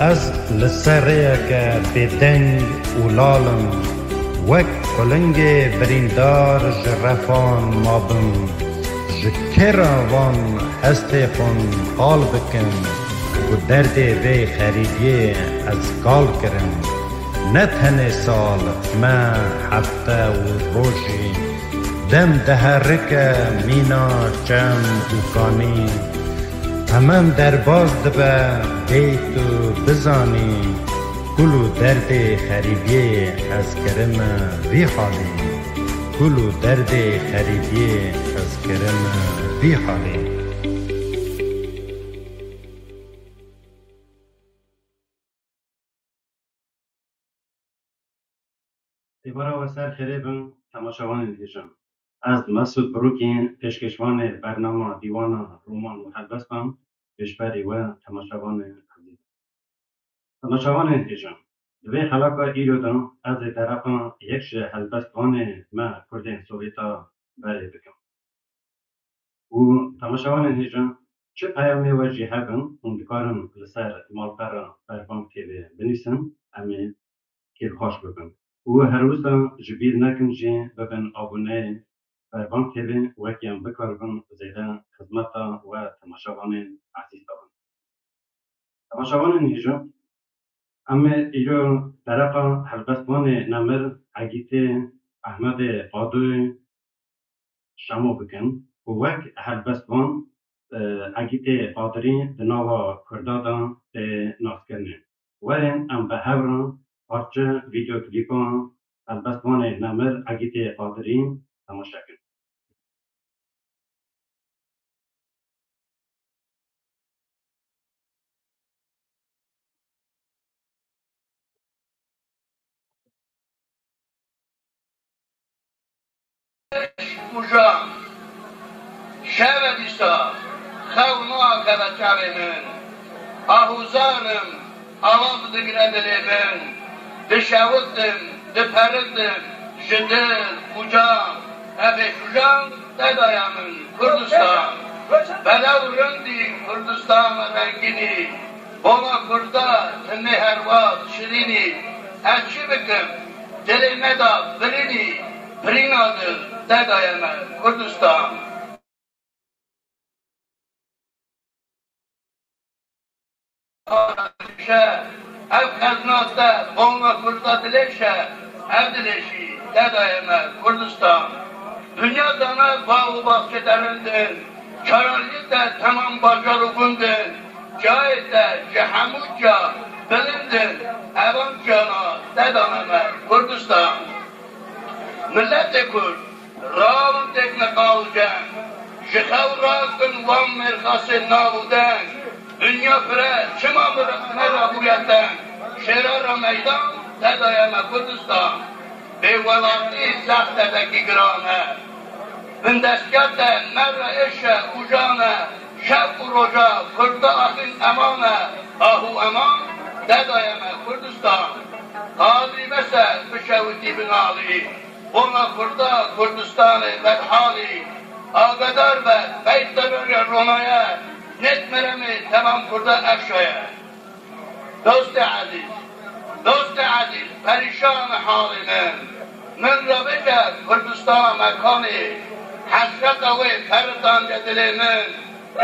از لسریک بدنگ ولالم وک قلنگ بریندار جرفان مابم جکراوان هستخون قال بکن و درد وی خریدی از کال کرم نتنه سال ما هفته و روشی دم دهرک مینا چم و کانی همان در باز دبه بیت و بزانی کلو درد خریدی از کرم وی حالی کلو درد خریدی از کرم وی حالی. دیوارا و سر خریبم تماشاوان دیجم از مسعود بروکین پیشکشوان برنامه دیوان رومان محبستم پیشبری و تماشاوان عزیز تماشاوان دیجم دوی خلاقا ایرودم از طرفا یکش هلبستوان ما کردین سوویتا بری بکم و تماشاوان دیجم چه پیامی و جیهبم اندکارم لسر مالپرا بربام تیوی بنیسم امی کیف خوش بکم و هر روز جبیر نکن جی ببن آبونه بربان تیوی وکیم بکاربن زیده خدمتا و تماشاوان عزیز دارم. تماشاوان نیجم اما ایرو طرفا هلبستوان نمر عگیت احمد قادوی شامو بکن و وک هلبستوان عگیت قادری دناوا کردادا ناس ورن ام به هوران پارچه ویدیو کلیپان البستوان نمر عگیت قادرین تماشا کن. Ujam, şevedisa, xevma kebetçavê min, ahuzanim, alav digredilê min, dişewitim, diperitim, ji dil, ucam, evê şujam, dedaya min, Kurdistan, belew rindî Kurdistana rengînî, bona Kurda, timê herwat, şirînî, ez çi bikim, dilê me da birînî, birînadir, dedaya me, Kurdistan. ev xeznatda bona Kurda dilêşe, ev dilêşî, dedaya me, Kurdistan. Dünya dana bağ û bahçelerindir, kararlı de tamam bacar û gundin, cahê de ji hemû ca bilindin, evan cana, dedana me, Kurdistan. Milletê Kurd, rawindek neqawcen, ji xew rakin wan mêrxasê nav û deng, dünya fire çima merabûyeten, şêra ra meydan, dedaya me, Kurdistan. Bêwelatî sext vekî giran e, bindestgehte merre êşe û jan e, şev û roja Kurda axîn eman e, ahû eman, dedaya me, Kurdistan. Qadrî bese bişewitî binalî, bona Kurda Kurdistanê bedhalî, agadar be beytderê Romaya, net meremê temam Kurda efşaya. Dost-i aziz, dost aziz, perişan حالی من را بگر کردستان مکانی حسرت و فردان دل من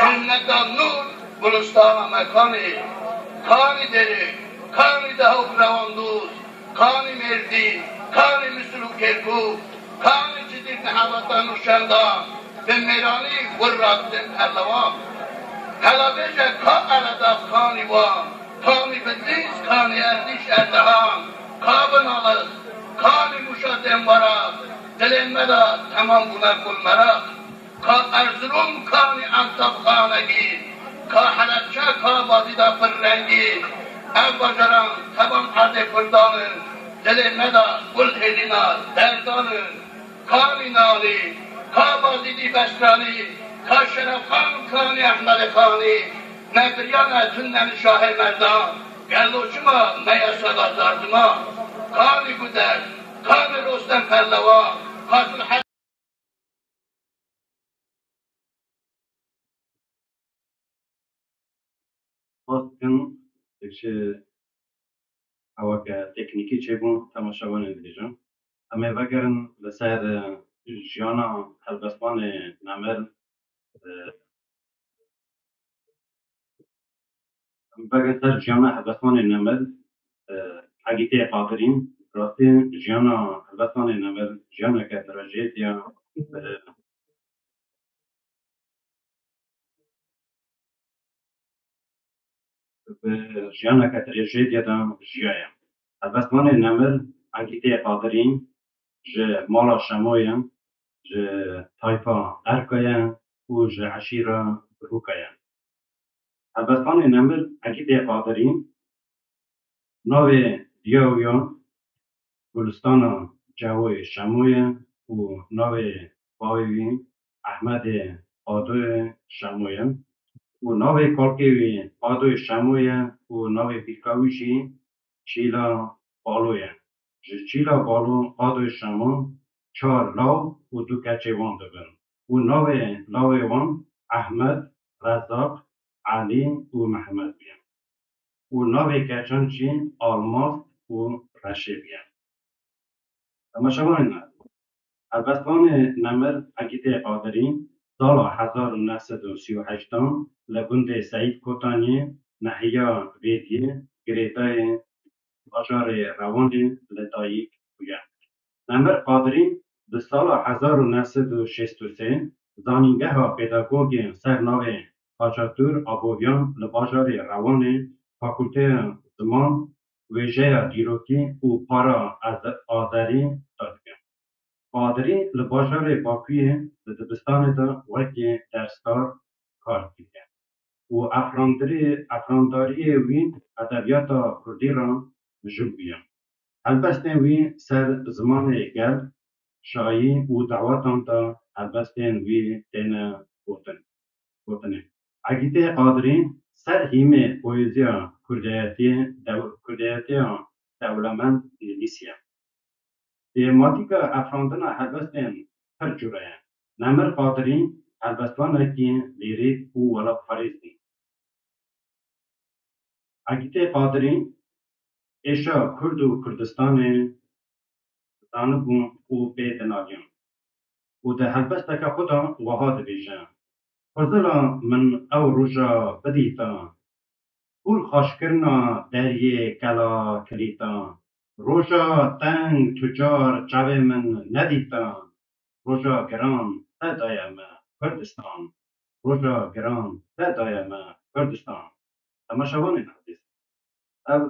جنت نور گلستان مکانی کانی دری کانی دهو رواندوز کانی مردی کانی مثل کرکو کانی جدید نحوطان و شندان به میرانی ورادن پرلوان هلا بجر کا ارداف کانی وان کانی بدیز کانی اردیش اردهان کابن alır, kani muşatem varak, dilenme da tamam buna kul merak, ka Erzurum kani Antap khanegi, ka Halepçe ka Bazida fırrengi, ev bacaran tamam arde kurdanın, dilenme da kul helina derdanın, kani nali, ka Bazidi Besrani, ka Şerefkan kani Ahmed Khani, Mebriyane tünneni Şah-ı Merdan, Gelloçuma meyasa zardıma, kani güder, kani Rostem Pellava, Katul Hel... Postun, ئەوە کە تێکنیکی چێبوون تەماشاوانێ دەبێژم ئەمێ بەگەرن لەسەر ژیانە هەڵبەستوانێ نەمر بەگەر سەر ژیانە هەڵبەستوانێ نەمر حەگیتەیە قادرین ڕاستی ژیانە هەڵبەستوانێ نەمر ژیانێکە تراژێدیا ژیانێکە تراژێدیەدا ژیایە هەڵبەستوانێ نەمر حەگیتەیە قادرین ji mala şemoyê ji tayfa Erkaya û ji eşîra Rûkaya. Helbestvanê Nemir Ekîtê Qadirî navê Diyawiya Gulistana Cewoyê Şemoyê û navê bavê wî Ehmedê Qadoyê Şemoyê û navê kalkê wî Qadoyê Şemoyê û navê pîrka wî jî Çîla Balo ye. Ji Çîla Balo Qadoyê Şemo çar law û du keçê wan dibin û navê lawê wan Ehmed, Rezaq, Elî û Mehmed bûye û navê keçan jî Almaz û Reşê bûye. Temaşevanê me helbestvanê Nemir Ekîtê Qadirî sala 1938 li gundê Seyîd Kotaniyê nehiya Bêdiyê girêdayê bajarê Rewanê li dayîk bûye. Nemir Qadirî di sala 1963 zanîngeha pêdagogên ser navê Xaçatûr Aboviyan li bajarê Rewanê Fakûlteya Ziman, Wêjeya Dîrokî û Para Azerî dike. Qadirî li bajarê Bakûyê di dibistanê de wekî dersdar kar dike û efrandariyê wî edebiyata Kurdî ra mijûl bûye. Helbestên wî ser zimanê gel, şayî û dewletan de helbestên wî têne gotinê. Ekîtê Qadirî ser hîmê poeziya Kurdiyetiya dewlemend nivîsiye. Têmatîka efrandina helbestên pir cure ye. Nemir Qadirî helbestvanekî lîrîk û welatxwarîz bû. Ekîtê Qadirî êşa Kurd û Kurdistanê zanibû û pê dinagiyan û di helbesteka xwe de wiha dibêje: Xwezila min ew roja bidîta, hûr xweşkirina deryê kela kilîta, roja teng tucar çavê min nedîta, roja giran te daye me Kurdistan, roja giran te daye me Kurdistan. Temaşevanê ezîz, ev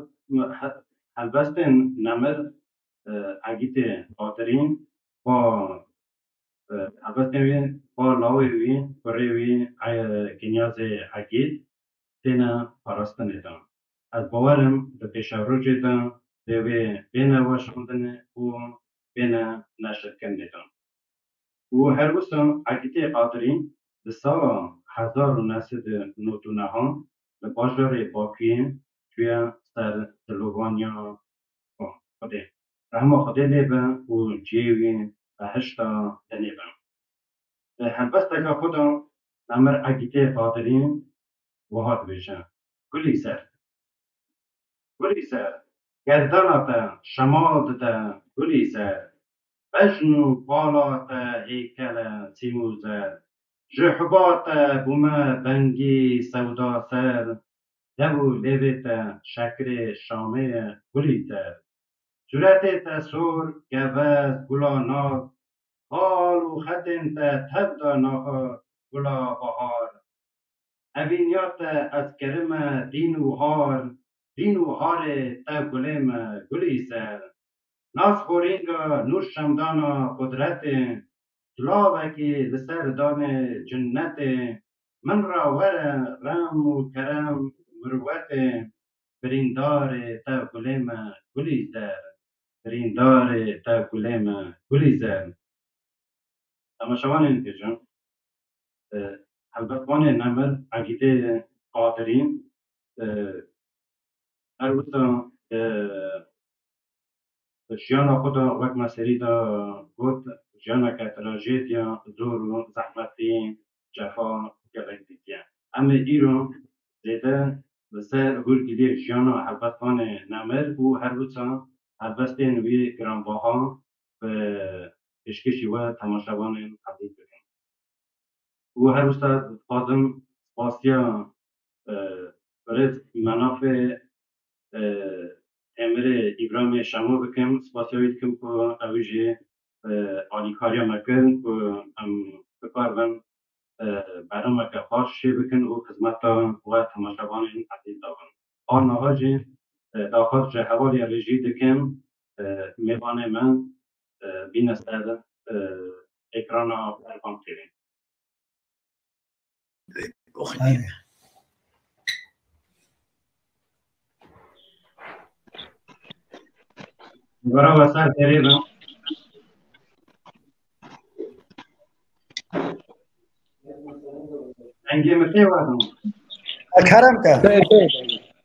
helbestên Nemir Ekîtê Qadirî ba helbestên wî ba lawê wî kurê wî Kinyazê Ekît têne parastinê de. Ez bawerim di pêşerojê de dê wê bêne weşandinê û bêne neşirkirinê de. û her wisa Ekîtê Qadirî di sala 1999 li bajarê Bakûyê çûye ser zilovaniya Xwedê. Rehma Xwedê lê be û ciyê wî behişta tenê be. Di helbesteka xwe de Nemir Ekîtê Qadirî wiha dibêje: Gulî ser, gulî ser, gerdana te şemal dide gulî ser, bejn û bala te heykele sîm û zer, ji hiba te bûme bengî sewda ser, dev û lêvê te şekirê Şamê ye gulî ser, suretê te sor gevez gula naz, hal û xetên te tev da naxa gula bahar, evîniya te ez kerime dîn û har, dîn û harê te gulê me gulî ser, nasxwerînga nûr şemdana qudretê, silavekî li ser danê cinnetê, min ra were rem û kerem mirwetê, birîndarê te gulê me gulî zer, birîndarê te gulê me gulî zer. Temaşevanê dibêjim helbestvanê Nemir Ekîtê Qadirî her wisa jiyana xwe de wek me serî de got jiyaneke trajêdya zor û zehmetî cefa gelek dîtiye. Em ê îro zêde بسر هول گلی جانا هلبستان نمر و هر روزا هلبستین وی گرانباها به اشکشی و تماشاوان عزیز بکن و هر روزا خواستم باسیا برای منافع امر ابراهیم شما بکم سپاسیویت کم که اویجی آلیکاریا مکن که ام بکارم برام که خاص شی بکن و خدمت و تماشاوان عزیز دارم. آن نهاجی داخل جه حوالی رژی دکم میوان من بین استعداد اکران ارقام تیرین. برای وسط تریدم. انگی متی وادم. کرم که.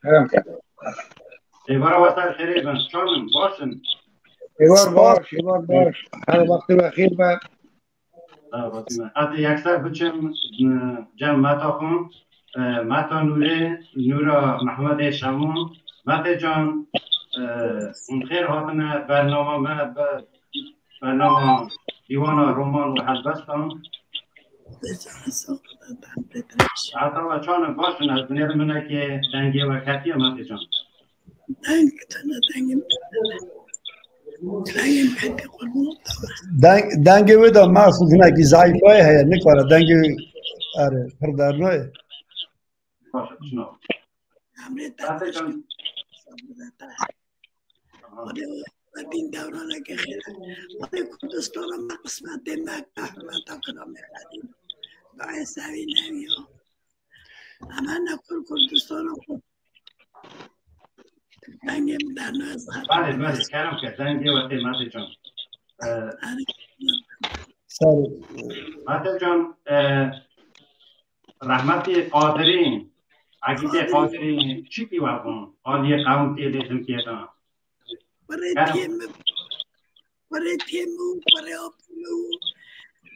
کرم که. برای وسط تریدم. شامن باشن. ایوار باش. هر وقت بخیر بر. حتی یکسر بچم جمع متا خون. متا نورا محمد شمون. متا جان اون خیر هاتنه برنامه دیوان رومان و حلبستان حتی و چانه باشن از بنیر منه که دنگی و کتی هم متا جان دنگ ودا محفوظ نکی ضعیفای هیا نکاره دنگ آره پردرنوه باشه شنو متا جان بین دورانه که خیلی ولی کردستان ما قسمت مکه حرمت کنم می‌خریم باید سوی نمیو اما نکن کردستان خود دنگم در نوز بله کارم که دنگی و متا جان متا جان رحمتی قادرین عقیده قادرین چی کی واقعا عالی قوم تیلیتم کیتا برای تیمو برای آپولو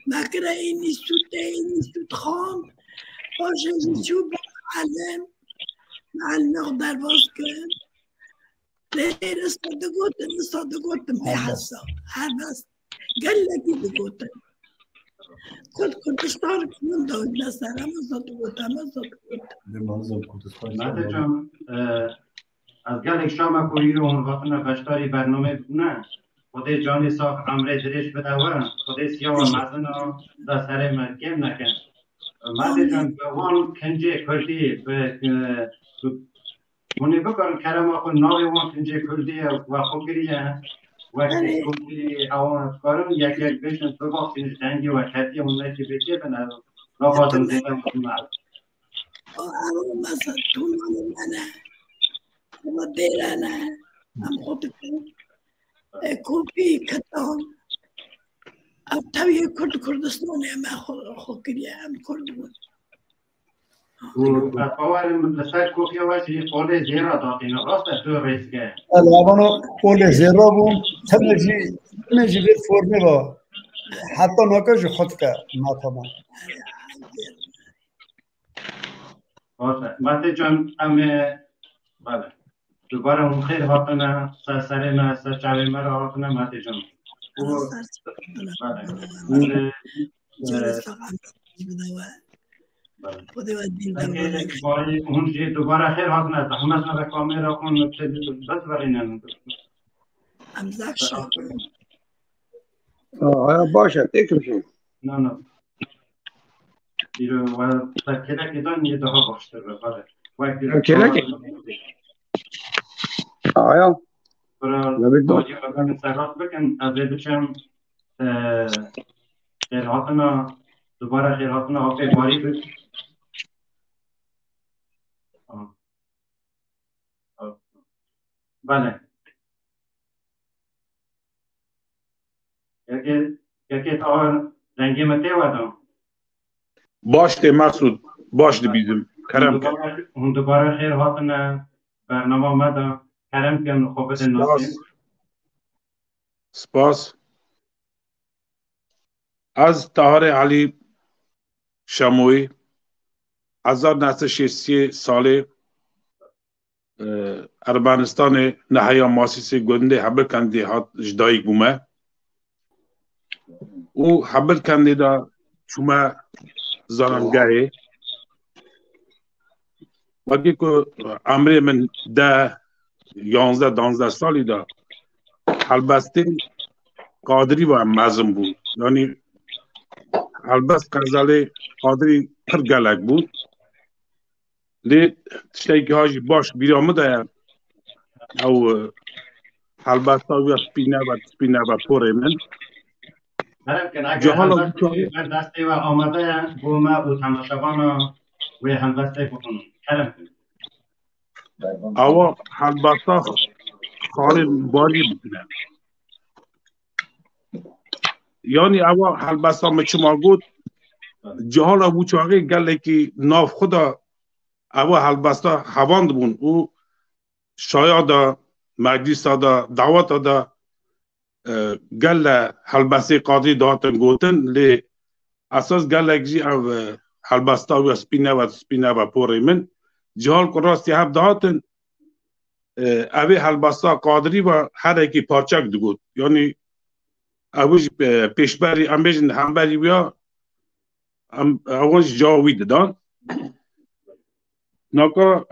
مکره اینیستود خان باشه جو معلم در باز کن لیر استاد گوتم بحثا هر بس گلگی بگوتم کردستان کنم داود نسرم استاد گوتم متا جان از گل شام کوی رو هنگاتنا کشتاری برنامه بکنه خودی جانی ساخ امره درش بدوه خودی سیاه و مزن دا سر مرکم نکن متا جان به وان کنجه کردی به منی بکن کرم آخو ناوی وان کنجه کردی و خوکریه وقتی کردی اوان کارم یک بشن تو باقسینش دنگی و کتی اونه که بچه بنا نخواستم زیده مطمئن مثلا تو منه و دیرانه هم خود کوپی کتان تاوی کردستان هم خود کریه هم کرد بود و باورم لسر کوپی واسه قول زیرا دادین راست تو رئیس که الان قول زیرا بود تمجی به فرمه با حتی نکاش خود که ناتمام باشه مته جان امه بله دوباره اون خیر هاتنه سر ما سر چاوی مرا هاتنه مته جان بله اون جی دوباره خیر هاتنه زحمت نه کامera کن بس برینن امزاک شد باشه تکرشیم نه دیرو و تکیه که دان یه daha baştır بله تکیه آیا برای باجی بکن سرات بکن از بچم خیراتنا دوباره خیراتنا آفه باری بکن بله یکی تا رنگی مته وادم باشته مسعود باشته بیدم کرم کن اون دوباره خیراتنا برنامه آمده کرم کن خوبت ناسیم سپاس از طاهر علی شموی 1960 ساله ارمنستان نهایا ماسیسی گنده حبل کندی هات جدایی بومه او حبل کندی دا شما زارنگاهی وقتی که عمری من 11 سالی دا البته قادری و مزم بود یعنی البته غزالی قادری پر گلک بود لی تشتی که هاجی باش بیرامده او البته و سپینه و پوره من جهال بر دسته و آمده بومه و تماشاوان و هلبسته بکنم کرم او البته خالی باری بکنه یعنی او البته مچما گود جهال او چاقی گله که ناف خدا او البته هواند بون او شاید مجلس دا دعوت دا گله البته قاضی داتن گوتن لی اساس گله جی او البته و سپینه و پوری من جهال که راستی هف داتن اوی البته قادری و هر اکی پارچک دگود یعنی اوش پیشبری امیجن همبری بیا اوش جاوی دادن ناکا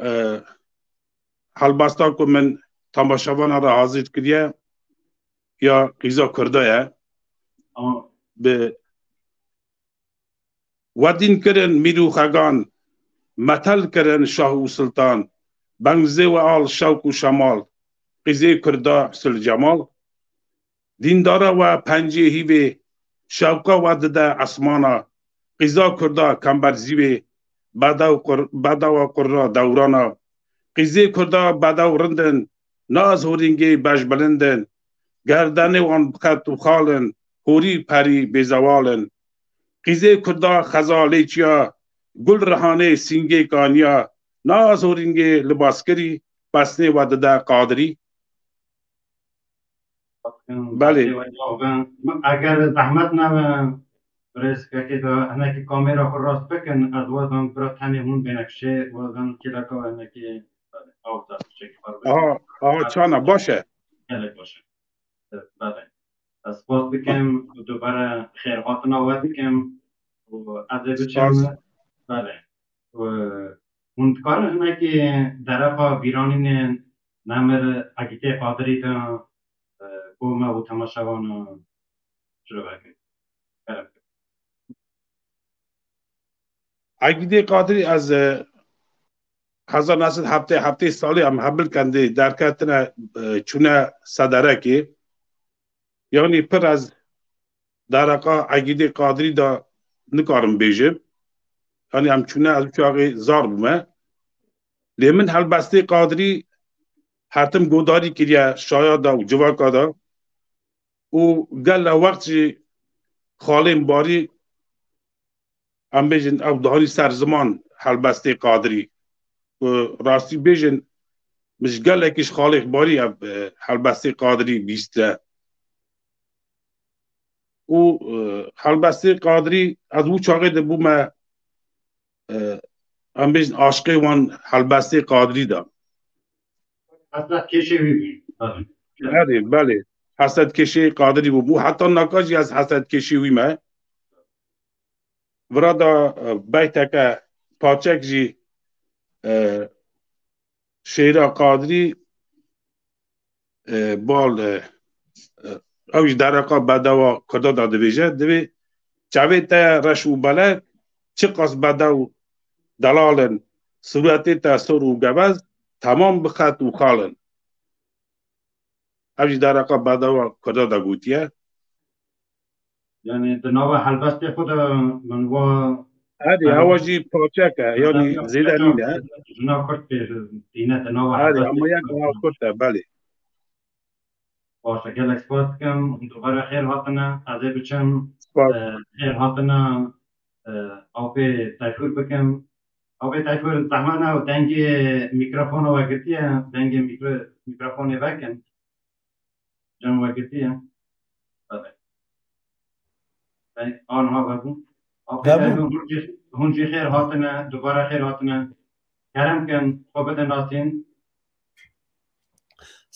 البته که من تماشاوان را حاضر کریه یا قیزا کرده به ودین کرن میرو خگان متل کرن شاه و سلطان بنگزه و آل شوق و شمال قیزه کرده سل جمال دیندارا و پنجه هیوه شوقا و دده اسمانا قیزا کرده کمبرزیوه بدا و قرا دورانا قیزه کرده بدا و رندن ناز هورینگی بش بلندن گردن وان بخط و خالن هوری پری بیزوالن قیزه کرده خزاله چیا گل رهانه سینگه کانیا ناز هورینگی لباسکری بسنه و دده قادری بله اگر زحمت نه برس که هنگی کامیرا خود راست بکن از وزن برات همون بینکشه وزن کلکه و هنگی آفتاد شکل چانه باشه باشه بله از باز بکم دوباره خیرخاتنا و بکم و از بچم بله و اون کار هنگی درقا بیرانین نمر اگیته قادری تا بومه و تماشاوان شروع بکن عقیده قادری از 1970 سالی هم حبل کنده در کتن چونه صدره که یعنی پر از درقا عقیده قادری دا نکارم بیجم یعنی هم چونه از چاقی زار بومه لیمن هلبسته قادری حتم گوداری کریه شاید دا و جواکا دا و گل وقتی خالیم باری هم بیجن او دهاری سرزمان هلبسته قادری و راستی بیجن مش گل اکیش خالق باری هلبسته قادری بیسته و هلبسته قادری از او چاقه ده بومه هم بیجن عاشقه وان هلبسته قادری دا حسد کشی بی بله حسد کشی قادری بو حتی نکاجی از حسد کشی ویمه ورادا بیتک پاچک جی شیرا قادری بال اوش درقا بدوا کدا داده بیجه دوی چاوی تا رشو بلک چه قص بدو دلالن صورتی تا سر و گوز تمام بخط و خالن اوش درقا بدوا کدا دا گوتیه یعنی دناو حلبسته خود من و هذه هواجي بروجيكا يعني زيدانينا جنا كرت دينا دناو هذه اما يك كرت بالي باشه گلک سپاس کم دوباره خیر هاتنا عزیز بچم خیر هاتنا آبی تشکر بکم آبی تشکر زحمت نه دنگ میکروفون و وقتیه دنگ میکروفون وکن جان وقتیه بله آنها بگم هونجی خیر هاتنا دوباره خیر هاتنا کرم کن خوبت ناسین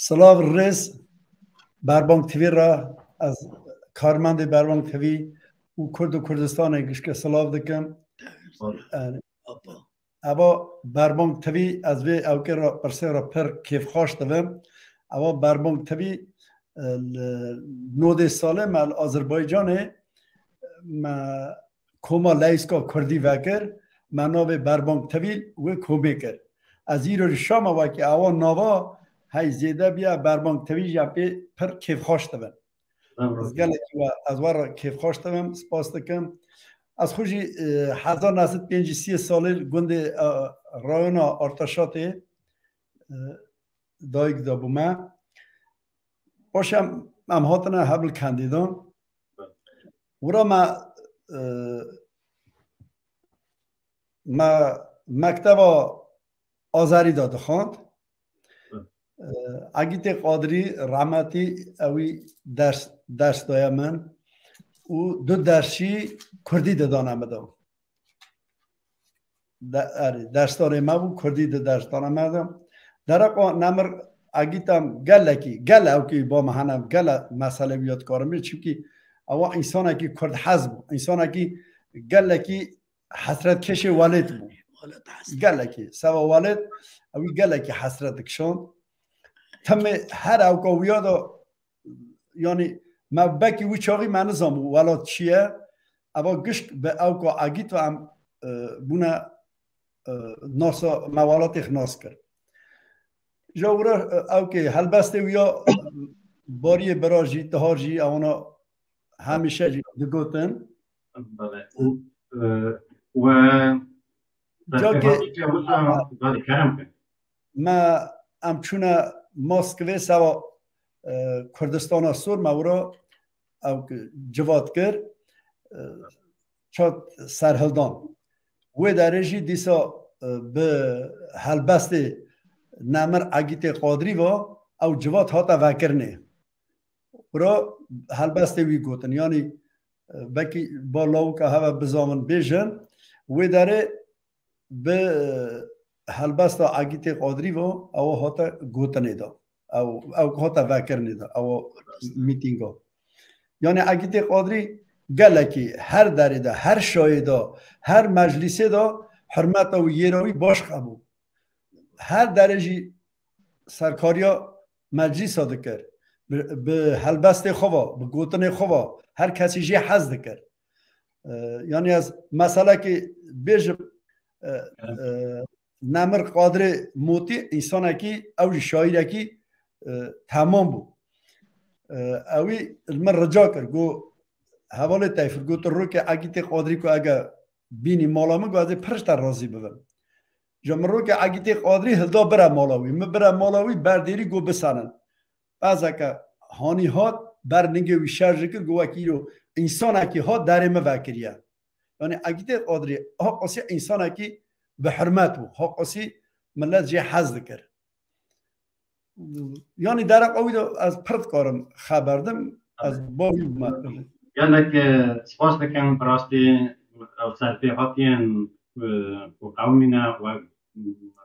سلاو رئیس بربانک تیوی را از کارمند بربانک تیوی و کرد و کردستان گشک سلاو دکم اما بربانک تیوی از وی اوکر را پرسه را پر کیف خوش دوم اما بربانک تیوی 9 ساله مال آذربایجانه ما کوما لایسکا کردی وکر منابع بربانک تیوی و کوبه کرد از این رو شام و که اوان نوا های زیده بیا بربانک تیوی جا پر کیف خوش دوم از گله از وار کیف خوش دوم سپاس دکم از خوشی 1935 ساله گوند رایونا ارتشات دایگ دا بومه باشم ام هاتنه هبل کندیدان ورا ما مکتب آذری داده خواند اگیت قادری رحمتی اوی درس دایا من و 2 درسی کردی دادانم بدم درس داره ما بود کردی درس دارم بدم در اقا نمر اگیتم گل اوکی با مهنم گل مسئله بیاد کارم چونکه اوا انسان اکی کرد حزب انسان اکی گل اکی حسرت کش والد بود گل اکی سوا والد اوی گل اکی حسرت کشان تم هر اوکا ویادا یعنی ما بکی وی چاقی منظم ولاد چیه اما گشت به اوکا اگیت و هم بونه ناسا موالات اخناس کرد جاورا اوکی هل بسته ویا باری براجی تهارجی اونا همیشه دگوتن و جا که ما امچونه ماسکوی سوا کردستان سور مورا او جواد کرد چاد سرهلدان و درجی دیسا به هلبست نمر اگیت قادری و او جواد هاتا وکرنه ورا هلبست وی گوتن یعنی بکی با لاو که هوا بزامن بیجن و داره به هلبست اگیت قادری و او هاتا گوتنه دا او هاتا وکرنه دا او میتینگا یعنی اگیت قادری گله که هر دره دا هر شای دا هر مجلسه دا حرمت و یراوی باش خبو هر درجی سرکاریا مجلس ها دکر به هلبست خوا به گوتن خوا هر کسی جی حز دکر یعنی از مسئله که بیش نمر قادر موتی انسان اکی او شاعر اکی تمام بود اوی المر رجا کرد گو حواله تایفر گو تر رو که اگیت قادری که اگه بینی مالامه گو از پرشتر رازی ببن جمرو که اگیت قادری هلدا برا مالاوی برا مالاوی بردیری گو بسانن بعضا که هانی هات بر نگه وی شرج کرد گو اکی رو انسان اکی ها درمه وکریه یعنی اگیت قادری ها قاسی انسان اکی به حرمت بود ها قاسی ملت جه حزد کرد یعنی در قوی از پرد کارم خبردم از باوی بمرد یعنی که سپاس دکم براستی او سرپی هاتین و قومینه و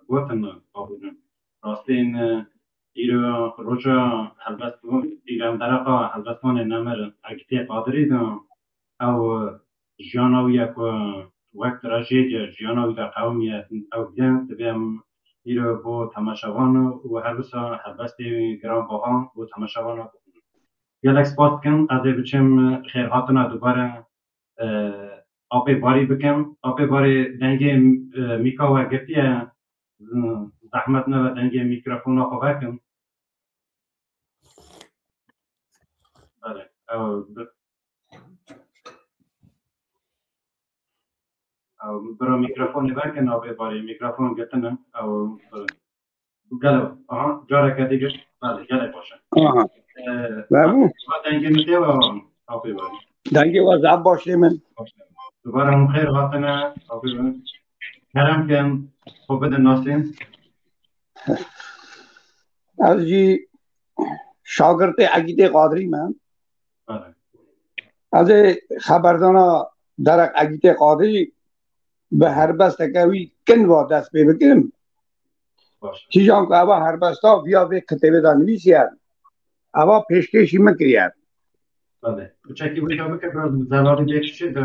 گوتن قابلن راستین ایرو روچا حلبت ایران درقا حلبتان نمر اگتی قادری دم او جانوی یک وقت راجید جانوی در قومیت او بیان تبیم ایرو با تماشاوان و هر بسا حلبت گران باهان و تماشاوان یه سپاس کن از بچم خیرهاتنا دوباره آبی باری بکم آبی باری دنگه میکا و گفتیه زحمت نه و دنگه میکروفون آقا بکم بله او برا میکروفون بکن آبی باری میکروفون گفتنم او گلو جاره که دیگه بله گله باشه دنگه میده و آبی باری دنگه وضع باشه من دوباره هم خیر هاتنه آبی باری کرم کن خوب بده ناسیم از جی شاگرد اگیت قادری من از خبردانا در اگیت قادری به هر بست کهوی کن و دست بکن چی جان که اوه هر بستا بیا به کتبه دا نویسی هست اوه پیشکشی مکری هست بله چکی بودا بکر برای زلاری بکشید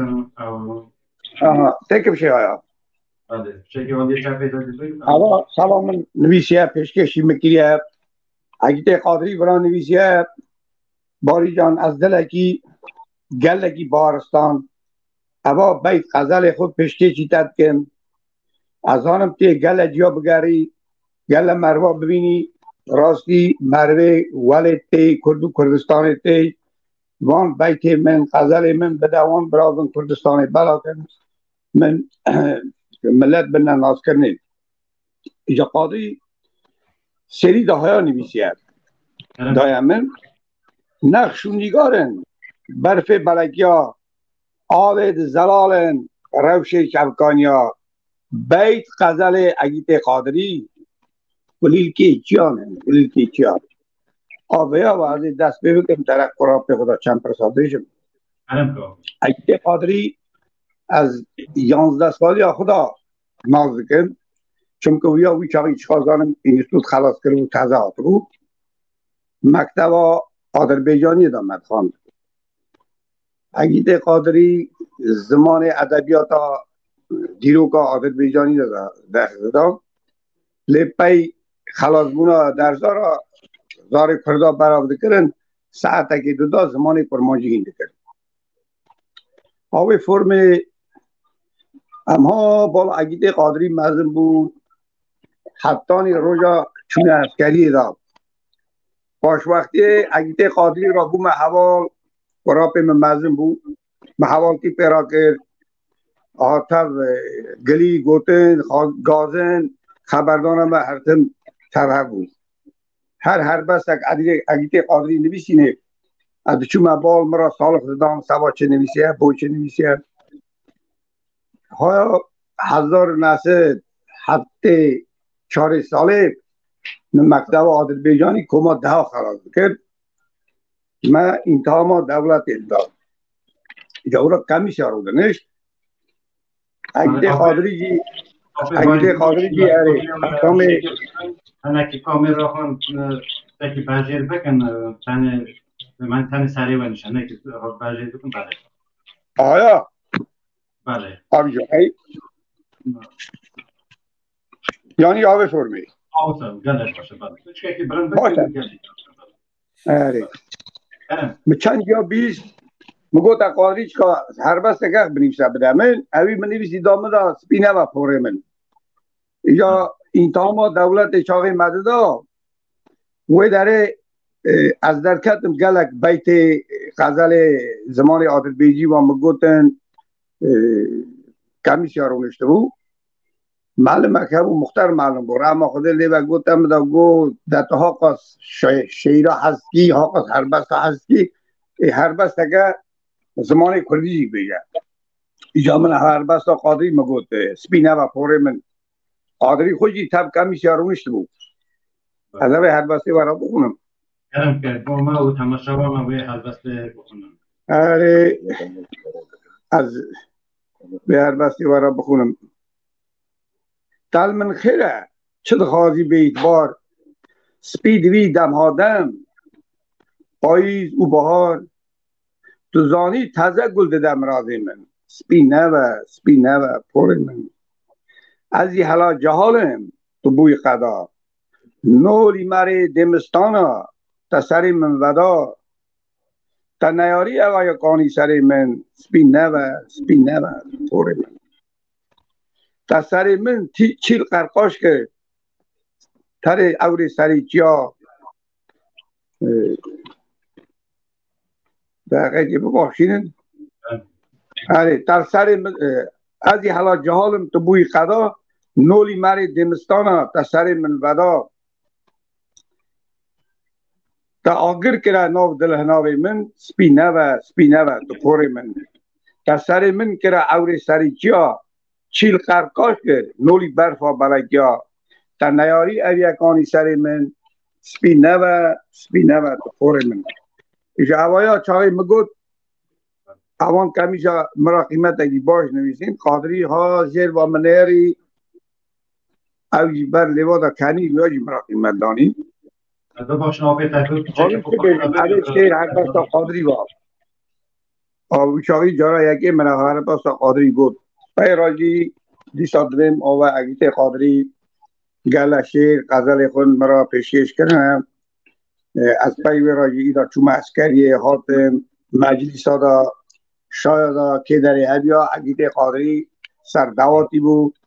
تکب شه آیا بله چکی والی چه پیدا دیدوید اوه سلام نویسی هست پیشکشی مکری هست اگه قادری برای نویسی هست باری جان از دلکی گلکی بارستان اوه بیت غزل خود پیشکشی تد کن از آنم تی گل جیا بگری گل مروا ببینی راستی مروه ولی تی کردو کردستان تی وان بیت من غزل من بدوان برادن کردستان بلا کن من ملت بنا ناز کرنه ایجا قاضی سری دهایا نویسی هست دایا من نقشونیگارن برف بلکیا آوید زلالن روش شبکانیا بیت غزل اگیت قادری ولیل کی چیانه ولیل کی چیان آبیا وازی دست ببکم طرف قرآن به خدا چند پرساده شم اگیت قادری از 11 سالی خدا ناز کن چون که ویا وی چاقی چخازانم اینستود خلاص کرد و تازه رو مکتب آذربایجانی دامد خواند اگیت قادری زمان ادبیات دیروگا آذربایجانی داشت لپای خلاصبونا درزارا زار کردا برآورده کردن ساعت که دو زمانی پرماجی هنده کرد آوی فرم اما بالا اگیت قادری مزم بود حتانی روژا چون عسکری دا باش وقتی اگیت قادری را بو محوال قرآن من مزم بود محوال کی پیرا کرد آتب گلی گوتن گازن خبردارم هر تن تبه بود هر بس اگیت قادری نویسینه از چون بال مرا سالخ زدام سوا چه نویسیه بوچه نویسیه ها 1974 ساله مکتب آذربایجانی کما 10 خلاص کرد ما انتها ما دولت الدار جورا کمی شاروده نشت اگیت قادری جی اره انا که کامل خون تاکی بجیر بکن من تن سریع ونشه نه که بجیر بکن بله آیا بله آبی جا یعنی آبه فرمی آوتم گلش باشه بله چه که برم بکن اره چند جا بیست مگو تا قادری که هر بس که بنویسه بده من اوی من نویسی دامه دا سپینه و پوره من یا این تاما دولت چاقی مددا وی داره از درکتم گلک بیت غزل زمان آذربایجی و مگوتن کمیش یارونشته بود معلومه که همون مختار معلوم بود اما خود لیوه گوتم دا گو دتا حاقاس شیره هستی حاقاس هر بست هستی هر بست که زمان کردی بیگه ایجا من هر بست قادری مگوت سپینه و پوره من قادری خوشی تب کمیش یارونشته بود از اوه هر بسته برا بخونم کرم کرد با ما و تماشاوان اوه هر بسته بخونم اره از به هر بسته برا بخونم تل من خیره چه دخوازی بیت بار سپیدوی دم ها دم پاییز و بهار تو زانی تازه گل ددم رازی من سپینه و پور من از یه حالا جهالم تو بوی قدا نوری مری دمستانا تا سری من ودا تا نیاری اوای قانی سری من سپینه و پور من تا سری من چیل قرقاش که تر اوری سری جا دقیقه بباشینن در سر از یه حالا جهالم تو بوی قدا نولی مری دمستانا تا سر من ودا تا آگر کرا ناو دلهناوی من سپینه و تو پور من تا سر من کرا اوری سری جا چیل قرقاش کرد نولی برفا بلگیا تا نیاری اویکانی سر من سپینه و تو پور من ایجا اوایا چاقی مگود اوان کمیجا مرا قیمت اگی باش نویسین قادری ها زیر و منیری اوجی بر لیوادا کنی بیاجی مرا قیمت دانی دو باشن آفه تکل حالی که بگم علی شیر هر بستا قادری با آبوچاقی جارا یکی من هر بستا قادری بود پای راجی دیسا درم آوه اگیت قادری گل شیر غزل خون مرا پیشکش کنم از پای راجی ایدا چوم عسکری حاتم مجلس دا شاید که در هبیا اگیت قادری سر دواتی بود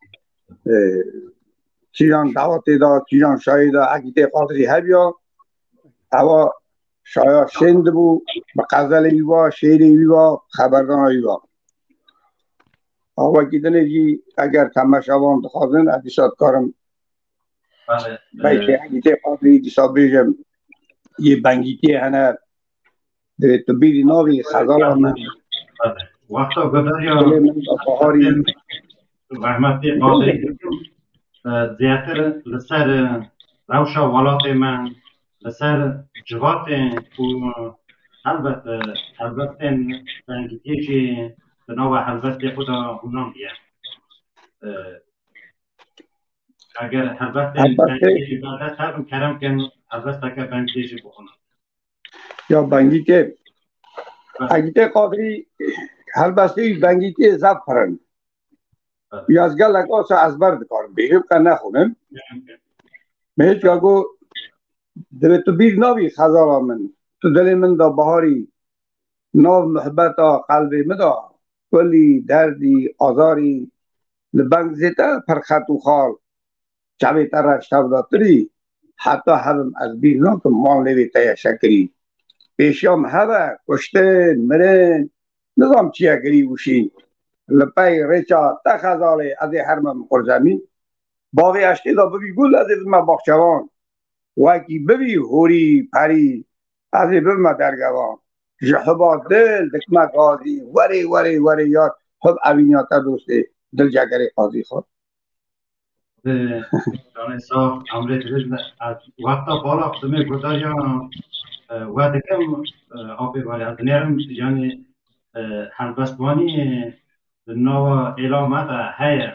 چیزان دواتی دا چیزان شاید دا اگیت قادری هبیا اوا شاید شند بود با غزل ایوا شعر ایوا خبردان ایوا آوا کیدنه جی اگر تماشاوان دخوازن ادیسات کارم بیشه اگیت قادری دیسا بیشم یه بنگیتی هنه تو بیری ناوی خزال آمن وقتا گدار یا رحمتی قادری زیادتر لسر روشا ولات من لسر جوات و البته بنگیتیشی به نوع البته خدا اونام بیه اگر البته بنگیتیشی بعد ترم کرم کن البته که بنگیتیشی بخونم یا بنگیتی اگیت قادری البته بنگیتی زب پرن یا از گل اکاسا از برد کارم بگیم که نخونم میگه که اگو دل تو بیر ناوی خزالا من تو دل من دا بهاری ناو محبتا قلبی مدا کلی دردی آزاری لبنگ زیتا پر خط و خال چوی تر شب داتری حتی هم از بیر ناو که مان لیوی تای شکری پیشیام هوا کشتن مرن نظام چیه گری وشین لپای ریچا تخزاله از هرمم قرزمی باقی اشتی دا ببی گل از ما باخچوان وکی ببی هوری پری از ببی درگوان جحبا دل دکمه قاضی وری یاد حب اوینیاتا دوسته دل جگری قاضی خود جانه صاحب امریت رجل وقتا بالا خدمه گدار یا ودکم آبی ولی از نیرم یعنی هلبستوانی نوا اعلامات هیا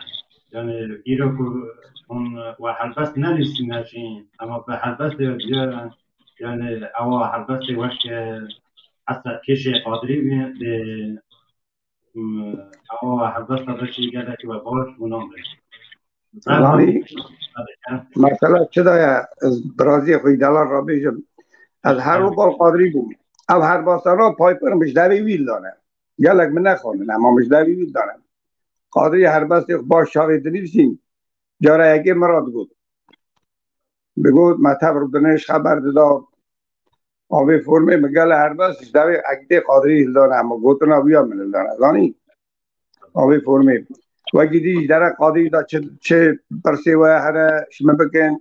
یعنی ایرو اون و هلبست نلیستی نشین اما به هلبست دیگر یعنی اوا هلبست وقت حتی کش قادری بین به اوا هلبست داشتی گرده که باش اونام بید مثلا چه دایا از برازی خوی دلار را بیشم از هر رو بال قادری بود او هر باستانا پای پر مجدوی ویل دانه گلک من نخوانه اما مجدوی ویل دانه قادری هر بست باش شاقی دلیفسین جاره یکی مراد بود بگود مطب رو دنش خبر داد آبی فرمه مگل هر بست دوی اگه قادری هل دانه اما گوتنا بیا من هل دانه دانی آبی فرمه وقتی دیش در قادری دا چه برسی و هر شما بکن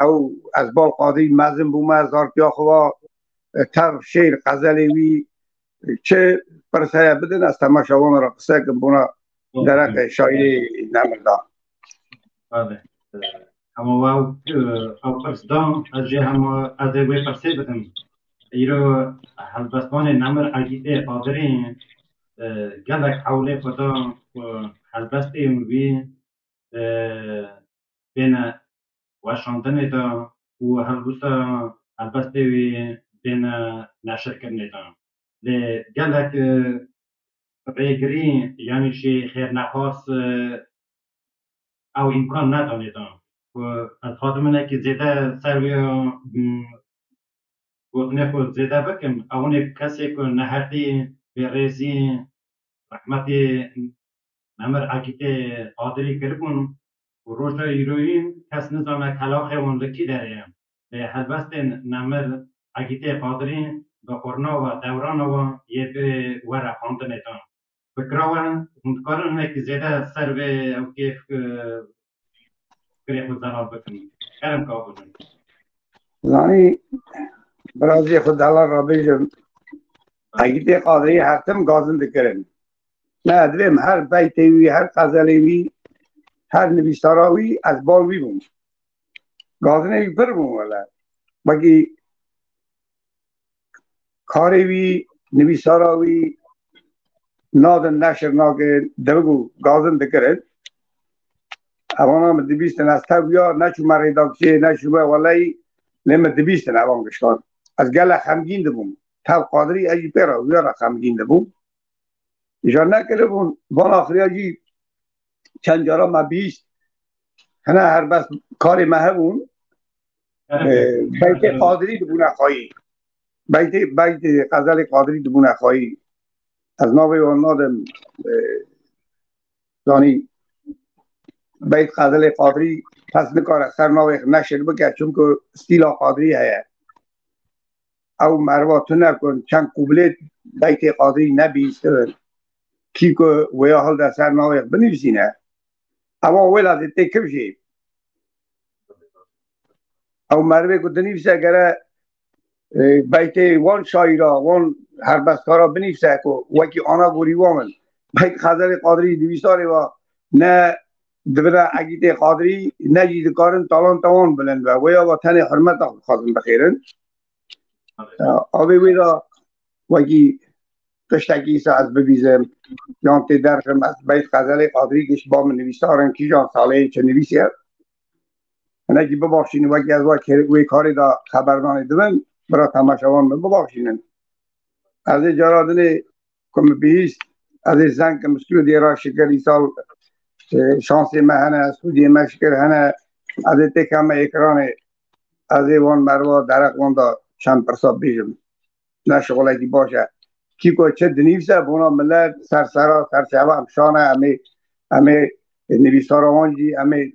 او از بال قادری مزم بومه از دارکیا خوا تر شیر غزلوی چه برسی بدن از تماشاوان را قصه کن بونا درک شاعری نمردان بله اما او پرسدان از جه هم از وی پرسی بدم ایرو هلبستان نمر اگیده قادرین گلک حوله خدا هلبستی وی بین وشاندن دا و هلبستا هلبستی وی بین نشر کرنه دا گلک ریگری یعنی شی خیر نخواست او امکان ندانیدم و از خاطر که زیده سروی گفتنه خود زیده بکم اون کسی که نهردی به ریزی رحمتی نمر عقیده قادری کربون و روشا ایروین کس نزانه کلاخه اون لکی داریم به حلبست نمر عقیده قادری به قرنا و دوران و یه به ور خواندن ایتان فکران متکارن که زیده سر به او کیف کری خود زلال بکنیم کرم که آبونیم زانی برازی خود دلال را بیشم عقیده قادری حتم گازنده کرن نه دویم هر بیتوی هر غزلوی هر نویساراوی از بالوی بون گازنه پر بون ولی بگی کاروی نویساراوی نادن نشر ناگه دوگو گازنده کرن اوانا مدبیستن از تاویا نشو مریداکسی نشو ولی لما دبیستن اوان گشتان از گله خمگین دبون تل قادری اجی پیرا ویارا خمگین دبون ایجا نکره بون وان آخری اجی چند جارا ما بیست هنه هر بس کاری مه بون بیت قادری دبون اخوایی بیت غزل قادری دبون اخوایی از ناوی و نادم دانی بیت غزل قادری پس نکار اکثر ناوی نشر بکر چون که ستیل قادری هیا او مروا تو نکن چند قبله بیت قادری نبیست کی که ویا حال در سر ناوی بنویسینه اما ویل از تکم شی او مروه که دنویسه اگر بیت وان شایرا وان هر بستارا بنویسه که وکی آنا گوری وامن بیت غزل قادری دویستاری و نه دبنا عقیده قادری نجید کارن تالان توان بلند و ویا و تن حرمت خواستن بخیرن آبی ویرا وکی تشتکی سا از ببیزم جان تی درخم از بیت غزل قادری کش با من نویستارن کی جان ساله چه نویسی هست نجی بباخشین وکی از وی کاری دا خبردان دوم برا تماشاوان بباخشینن از جارادن کم بیست از زن که مسکیو دیرا شکری سال شانس مهنه سودی مشکر هنه از تکم اکرانه از وان مروا درق وان دا چند پرساب بیجم نه شغله کی باشه کی کو چه دنیوسه بونا ملت سرسرا سرچوه امشانه همه نویسارا وانجی همه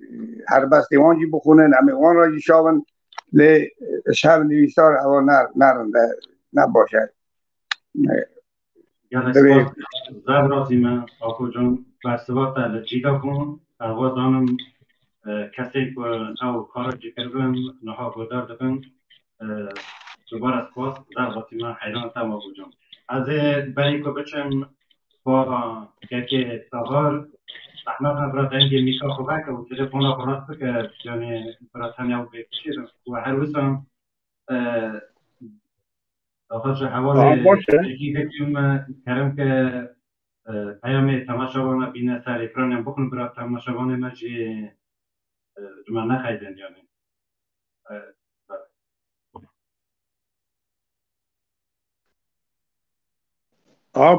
هر بسته وانجی بخونن همه وان را جی شاون لی شب نویسار او نرنده نباشه یعنی زب رازی من آکو جان برسوات لجیدا کن پرواز دانم کسی که او کارا جی کردن نها گدار دکن دوباره از پاس زب رازی من حیران تم آکو جان از برای که بچم با که ساغار احمد هم برای اینکه میکا خوبه که و تلفون آخرات بکر یعنی برای تنیا و بکشیر و هر روزم آخرش حوال یکی فکرم کردم که پیام تماشاوان بینه سر اکرانم بکن برای تماشاوان ما جی جمعه نخیدن یعنی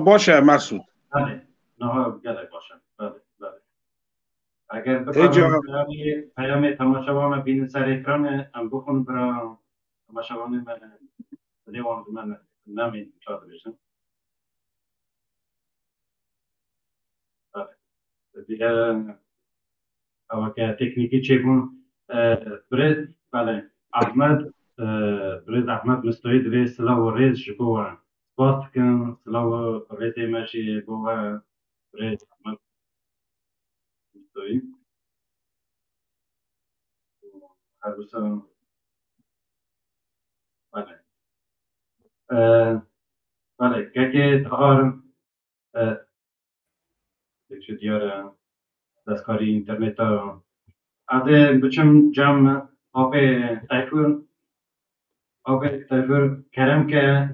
باشه مسعود بله نه گله باشه بله اگر بکنم پیام تماشاوان بینه سر اکران هم بکن برای تماشاوان من دیوان من نمید چاده بشن دیگه اما که تکنیکی چه بون برید بله احمد مستوی دوی سلاو و ریز شکو سپاس کن سلاو و ریز ماشی بو برید احمد مستوی هر بسا بله که تهار دیگه دیاره دستکاری اینترنت ها از بچم جمع آب تایفور کرم که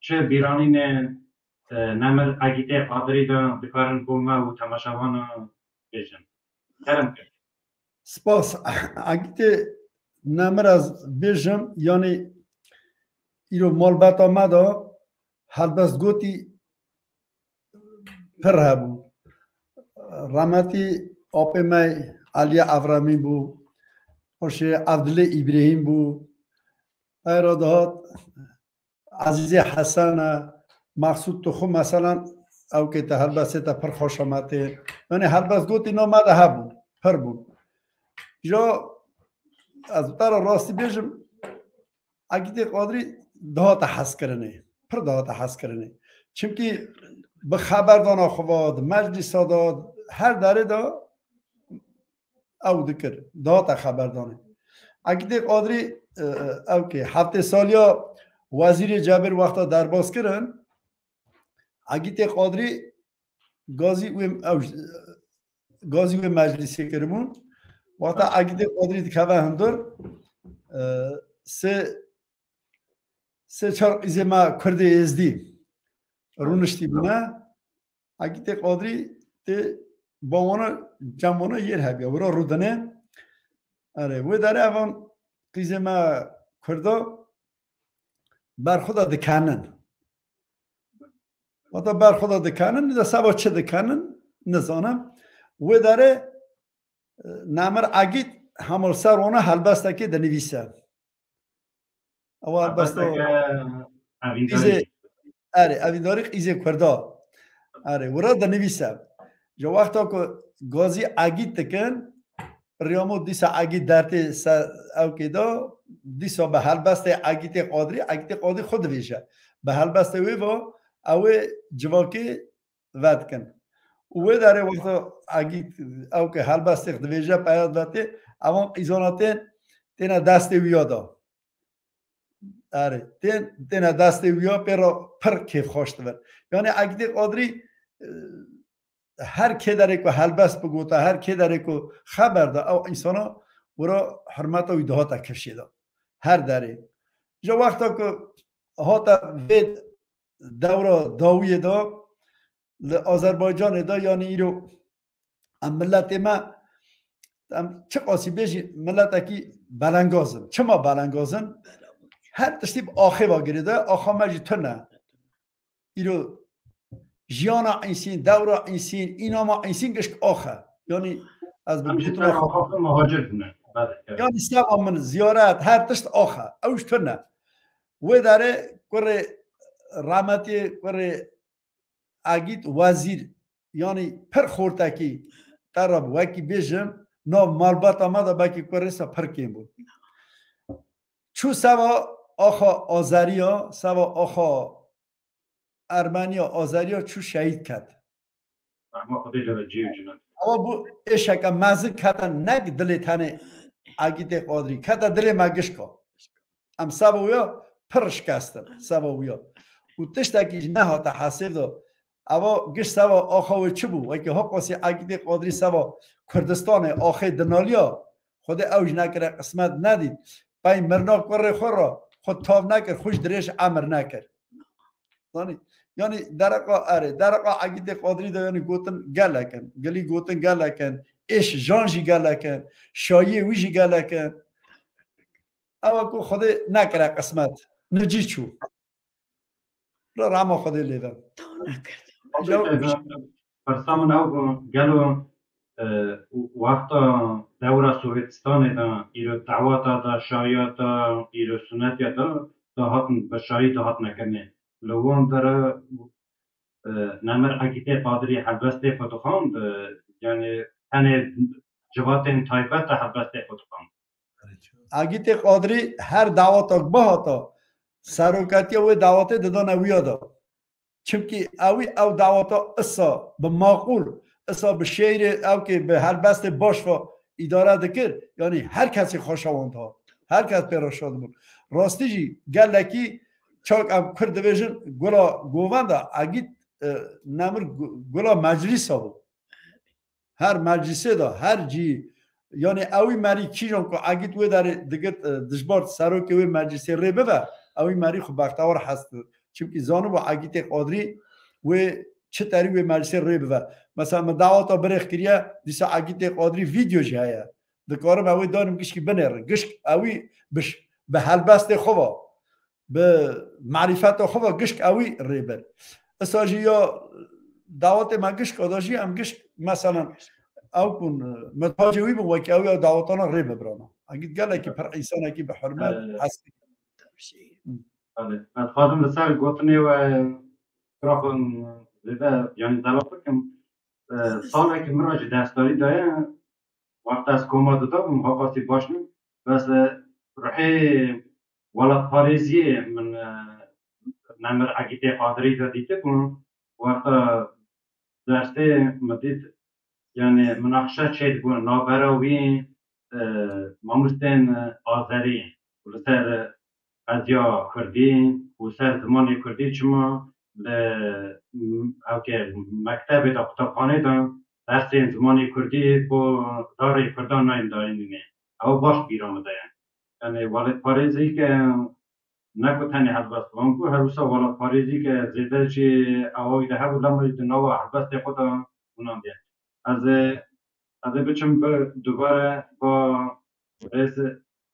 چه بیرانی نه نمر اگیته قادری دا بکارن بومه و تماشاوان بیشن کرم که سپاس اگیته نمر از بیشم یعنی ایرو مال بات آمده هر بس گوتی پر هبو رحمتی آپ می علی افرامی بو خوشی عبدالله ابراهیم بو ایرادات عزیز حسن مقصود تو خو مثلا او که تا هر بس تا پر خوش آمده یعنی هر بس گوتی نامده هبو پر بو جا از تر راستی بیشم اگه قادری دهات حس کرنه پر دهات حس کرنه چونکه به خبردان خواد مجلس داد هر داره دا او دکر دهات خبردانه اگه قادری او که هفته سالیا وزیر جبر وقتا درباز کرن اگه قادری گازی و مجلسی کرمون وقتا اگه قادری دکوه هندر سه چار ایزه ما کرده ازدی رونشتی بنا اگه قادری با اونا جمعونا یر هبیا ورا رودنه آره و داره اون قیزه ما کرده بر خدا دکنن و تا بر خدا دکنن ده سبا چه دکنن نزانم و داره نمر اگید همال سر اونا هلبسته که دنویسه او هلبسته قیزه آره اویداری قیزه کرده آره ورا دنویسه جو وقتا که گازی اگید تکن ریامو دیسا اگید درتی او که دا دیسا به هلبسته اگید قادری خود ویشه به هلبسته وی با او جواکی ود کن او داره وقتا اگید او که هلبسته خود ویشه پیاد وده اما ایزاناتین تینا دست ویا دا آره تینا دست ویا پر کیف خوشت ور یعنی اگید قادری هر کی داره که هلبست بگوتا هر کی داره که خبر ده او انسانا ورا حرمت و ایده ها تا کشیده هر داره جو وقتا که ها تا وید دورا داوی دا آذربایجان دا یعنی ایرو ملت ما چه قاسی بیشی ملت اکی بلنگازن چه ما بلنگازن هر تشتیب آخه با گریده آخه مجی تو نه ایرو جیانا انسین دورا انسین اینا ما انسین گشک آخه یعنی از بگوتون آخه مهاجر کنه یعنی سبا من زیارت هر تشت آخه اوش تو نه و داره کره رحمتی کره اگید وزیر یعنی پر خورتکی تراب وکی بیجم نا مالبات آمده باکی کره سا پر کیم بود چو سبا آخه آذریا سبا آخه ارمنیا آذریا چو شهید کرد اما خودی جلو جیو جنان اما بو اشکا مزه کتن نگ دل تنه اگید قادری کتا دل مگش کا ام سبا ویا پرش کستن سبا ویا و تشتاکی نه ها تحصیل دو اما گش سبا آخه و چه بو وکی ها قاسی اگید قادری سبا کردستان آخه دنالیا خود اوج نکره قسمت ندید پای مرنا کره خور را خود تاب نکر خوش درش امر نکر یعنی درقا اره درقا اگید قادری دا یعنی گوتن گلکن گلی گوتن گلکن اش جانجی گلکن شایی ویجی گلکن اما کو خود نکره قسمت نجی چو را راما خود لیدم فرسامون او گلو وقتا دورا سوویتستان دا ایرو دعواتا دا شایاتا ایرو سنتیا دا هاتن به شایی دا هات نکنه لوون داره نمر اگیده قادری حلبسته فتوخاند یعنی تنه جواتین تایبت حلبسته فتوخاند اگیده قادری هر دعواتا بهاتا سروکتی و دعواته دادن اویادا چونکه او دعواتا اصا به معقول اصا به شعر او که به حلبسته باش و اداره دکر یعنی هر کسی خوشاوند ها هر کس پیراشاد بود راستی جی گلکی چاک ام کرد ویژن گلا گووندا اگید نمر گلا مجلس ها بود هر مجلسه دا هر جی یعنی اوی مری کی جان که اگید وی داره دیگه دشبار سرو که وی مجلسه ری ببه اوی مری خب بختوار هست چونکه زانو با اگید قادری و چه تری وی مجلسه ری ببه مثلا من دعواتا برخ کریه دیسا اگید قادری ویدیو جایه دکارم اوی دارم گشکی بنر گشک اوی به حلبست خوبا به معرفت خوبا گشک اوی ری بر اساجی یا دعوت ما گشک آداشی هم گشک مثلا او کن متاجوی بو وکی اوی دعوتانا ری ببرانا اگید گله که پر انسان اکی به حرمت هست من خواهدم لسر گوتنی و کراخون زیده یعنی دلافر کم سال که مراج دستاری دایه وقت از کوما دادا ها قاسی باشنم بس روحی ولد پاریزی من نمر اگیده قادری دا دیده کنم وقت درسته مدید یعنی مناقشه چید کنم نابراوی ماموستین آذری و سر قضیا کردی و سر زمان کردی چما مکتب دا کتابخانه دا درس زمان کردی با داری کردان نایم دارین او باش بیرام دایم یعنی والد پاریزی که نکو تنی حضبست کنم که هروسا والد پاریزی که زیده چی اوای ده هبو لما نوا حضبست خدا اونام دیم از بچم دوباره با رئیس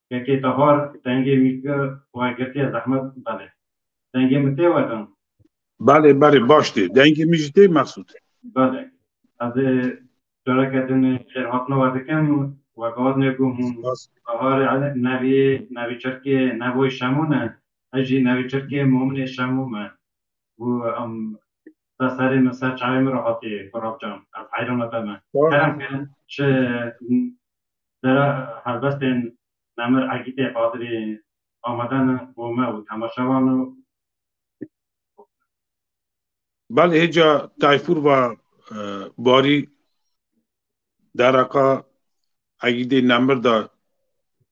که تهار تنگی میگه و گرتی از احمد بله تنگی مته ودن بله بله باشتی دنگی میجته مقصود بله از شرکتن خیرهات نوادکن و گاد نگوهم سپاس تهار نوی چرکی نوی شمونه اجی نوی چرکی مومن شمومه و سری مثلا چای مراحتی خراب جان از حیرانات من کرم کن چه در هر بستن نمر عقیده قادری آمدن بومه و تماشاوان بله هجا تایفور و باری درکا عقیده نمبر دا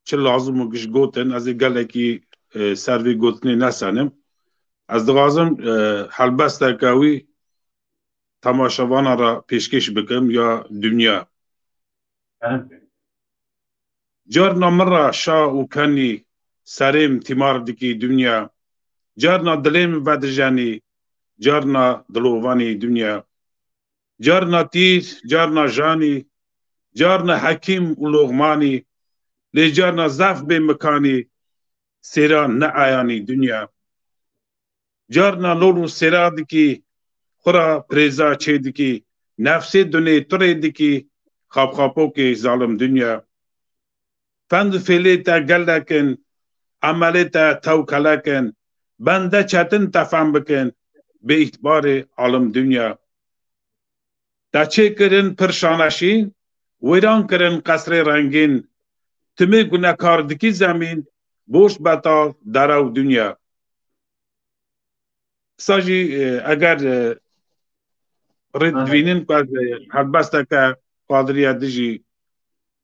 چه لازم و گش گوتن از گله کی سروی گوتنی نسانم از دغازم حلبست کاوی تماشاوان را پیشکش بکم یا دنیا کرم کن جارنا مرة شا وكاني سريم تمار دكي دنيا جارنا دليم بدرجاني جارنا دلوفاني دنيا جارنا تير جارنا جاني جارنا حكيم ولغماني لي جارنا زاف بمكاني سيران نعياني دنيا جارنا لولو سيرا دكي خورا بريزا چه دكي نفسي دني تري دكي خاب خابو كي ظالم دنيا فند فيليتا قلقن عملتا توکلکن بنده چتن تفهم بکن به اعتبار عالم دنیا دا چه کرن پرشانشین ویران کرن قصر رنگین تمی گناهکار دکی زمین بوش بتا دراو دنیا ساجی اگر رد دوینین که حدبسته که قادریه دیجی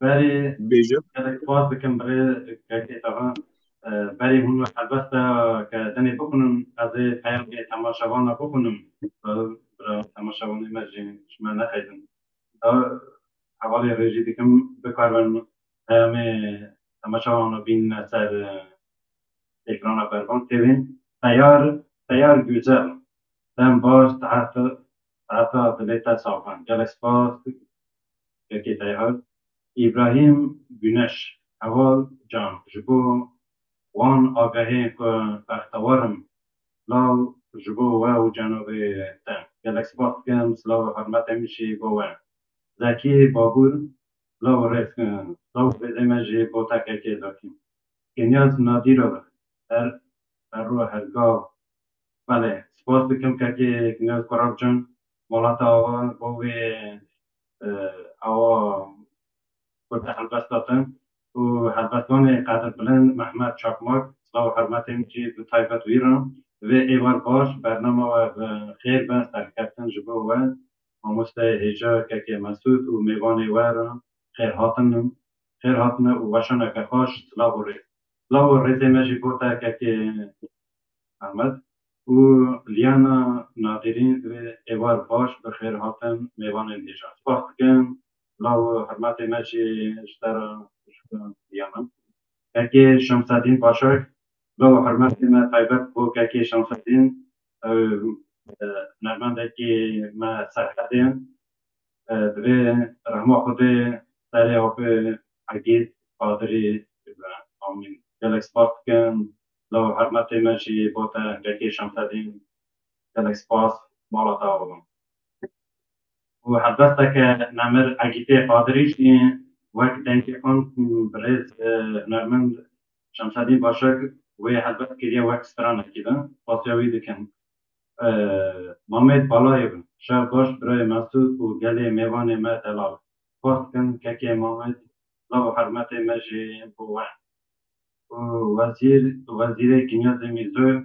بری بیجم باز بکن برای که تاها بری هون البته که دنی بکنم از پیام تماشاوان بکنم برای تماشاوان مجین شما نخیدم حوالی رژی دیکم بکارن پیام تماشاوان بین سر اکران بربان تیوین تیار güzel sen باش تحت دلیت صافن جلس باز که تیار İbrahim Güneş Heval Can ji bo wan agahiyên ku bextewarim law ji bo we û cenabê te gelek spas dikim silav û hurmetê min jî bo we Zekî Babûr law rêzê me jî bo te kekê dakîm Kênyaz Nadîrov her ro hergav bele spas dikim kekê Kênyaz Kurabcan malata awa bo wê awa كنت حلبستاتن و حلبستان قدر بلند محمد چاکماک صلاح و حرمت امچی به طایفت ویران و ایوار باش برنامه و خیر بست در کفتن جبه و آموسته هجا که مسعود و میوان ویران خیر هاتن و وشان که خوش صلاح و ریز مجی بوتا که احمد و لیانا نادرین و ایوار باش به خیر هاتن میوان هجا سپاس کن لو حرمت ماشي اشترى يمن كاكي شمسدين باشاك لو حرمت ما طيبت بو كاكي شمسدين نرمان داكي ما سرحدين دوی رحمه خودی سری آب عقید قادری آمین گلکس پاس کن لو حرمت ماشي بوتا كاكي شمسدين گلکس پاس مالا تاوهم و حدثت که نمر عقیده قادریش این وقت دنگی کن برز نرمند شمسدین باشک و حدثت که یه وقت سترانه کدن پاسیاوی دکن مامید بالای بن شب باش برای مسعود و گل میوان ما دلال پاس کن که مامید لو حرمت مجی بوان وزیر کنیاز میزو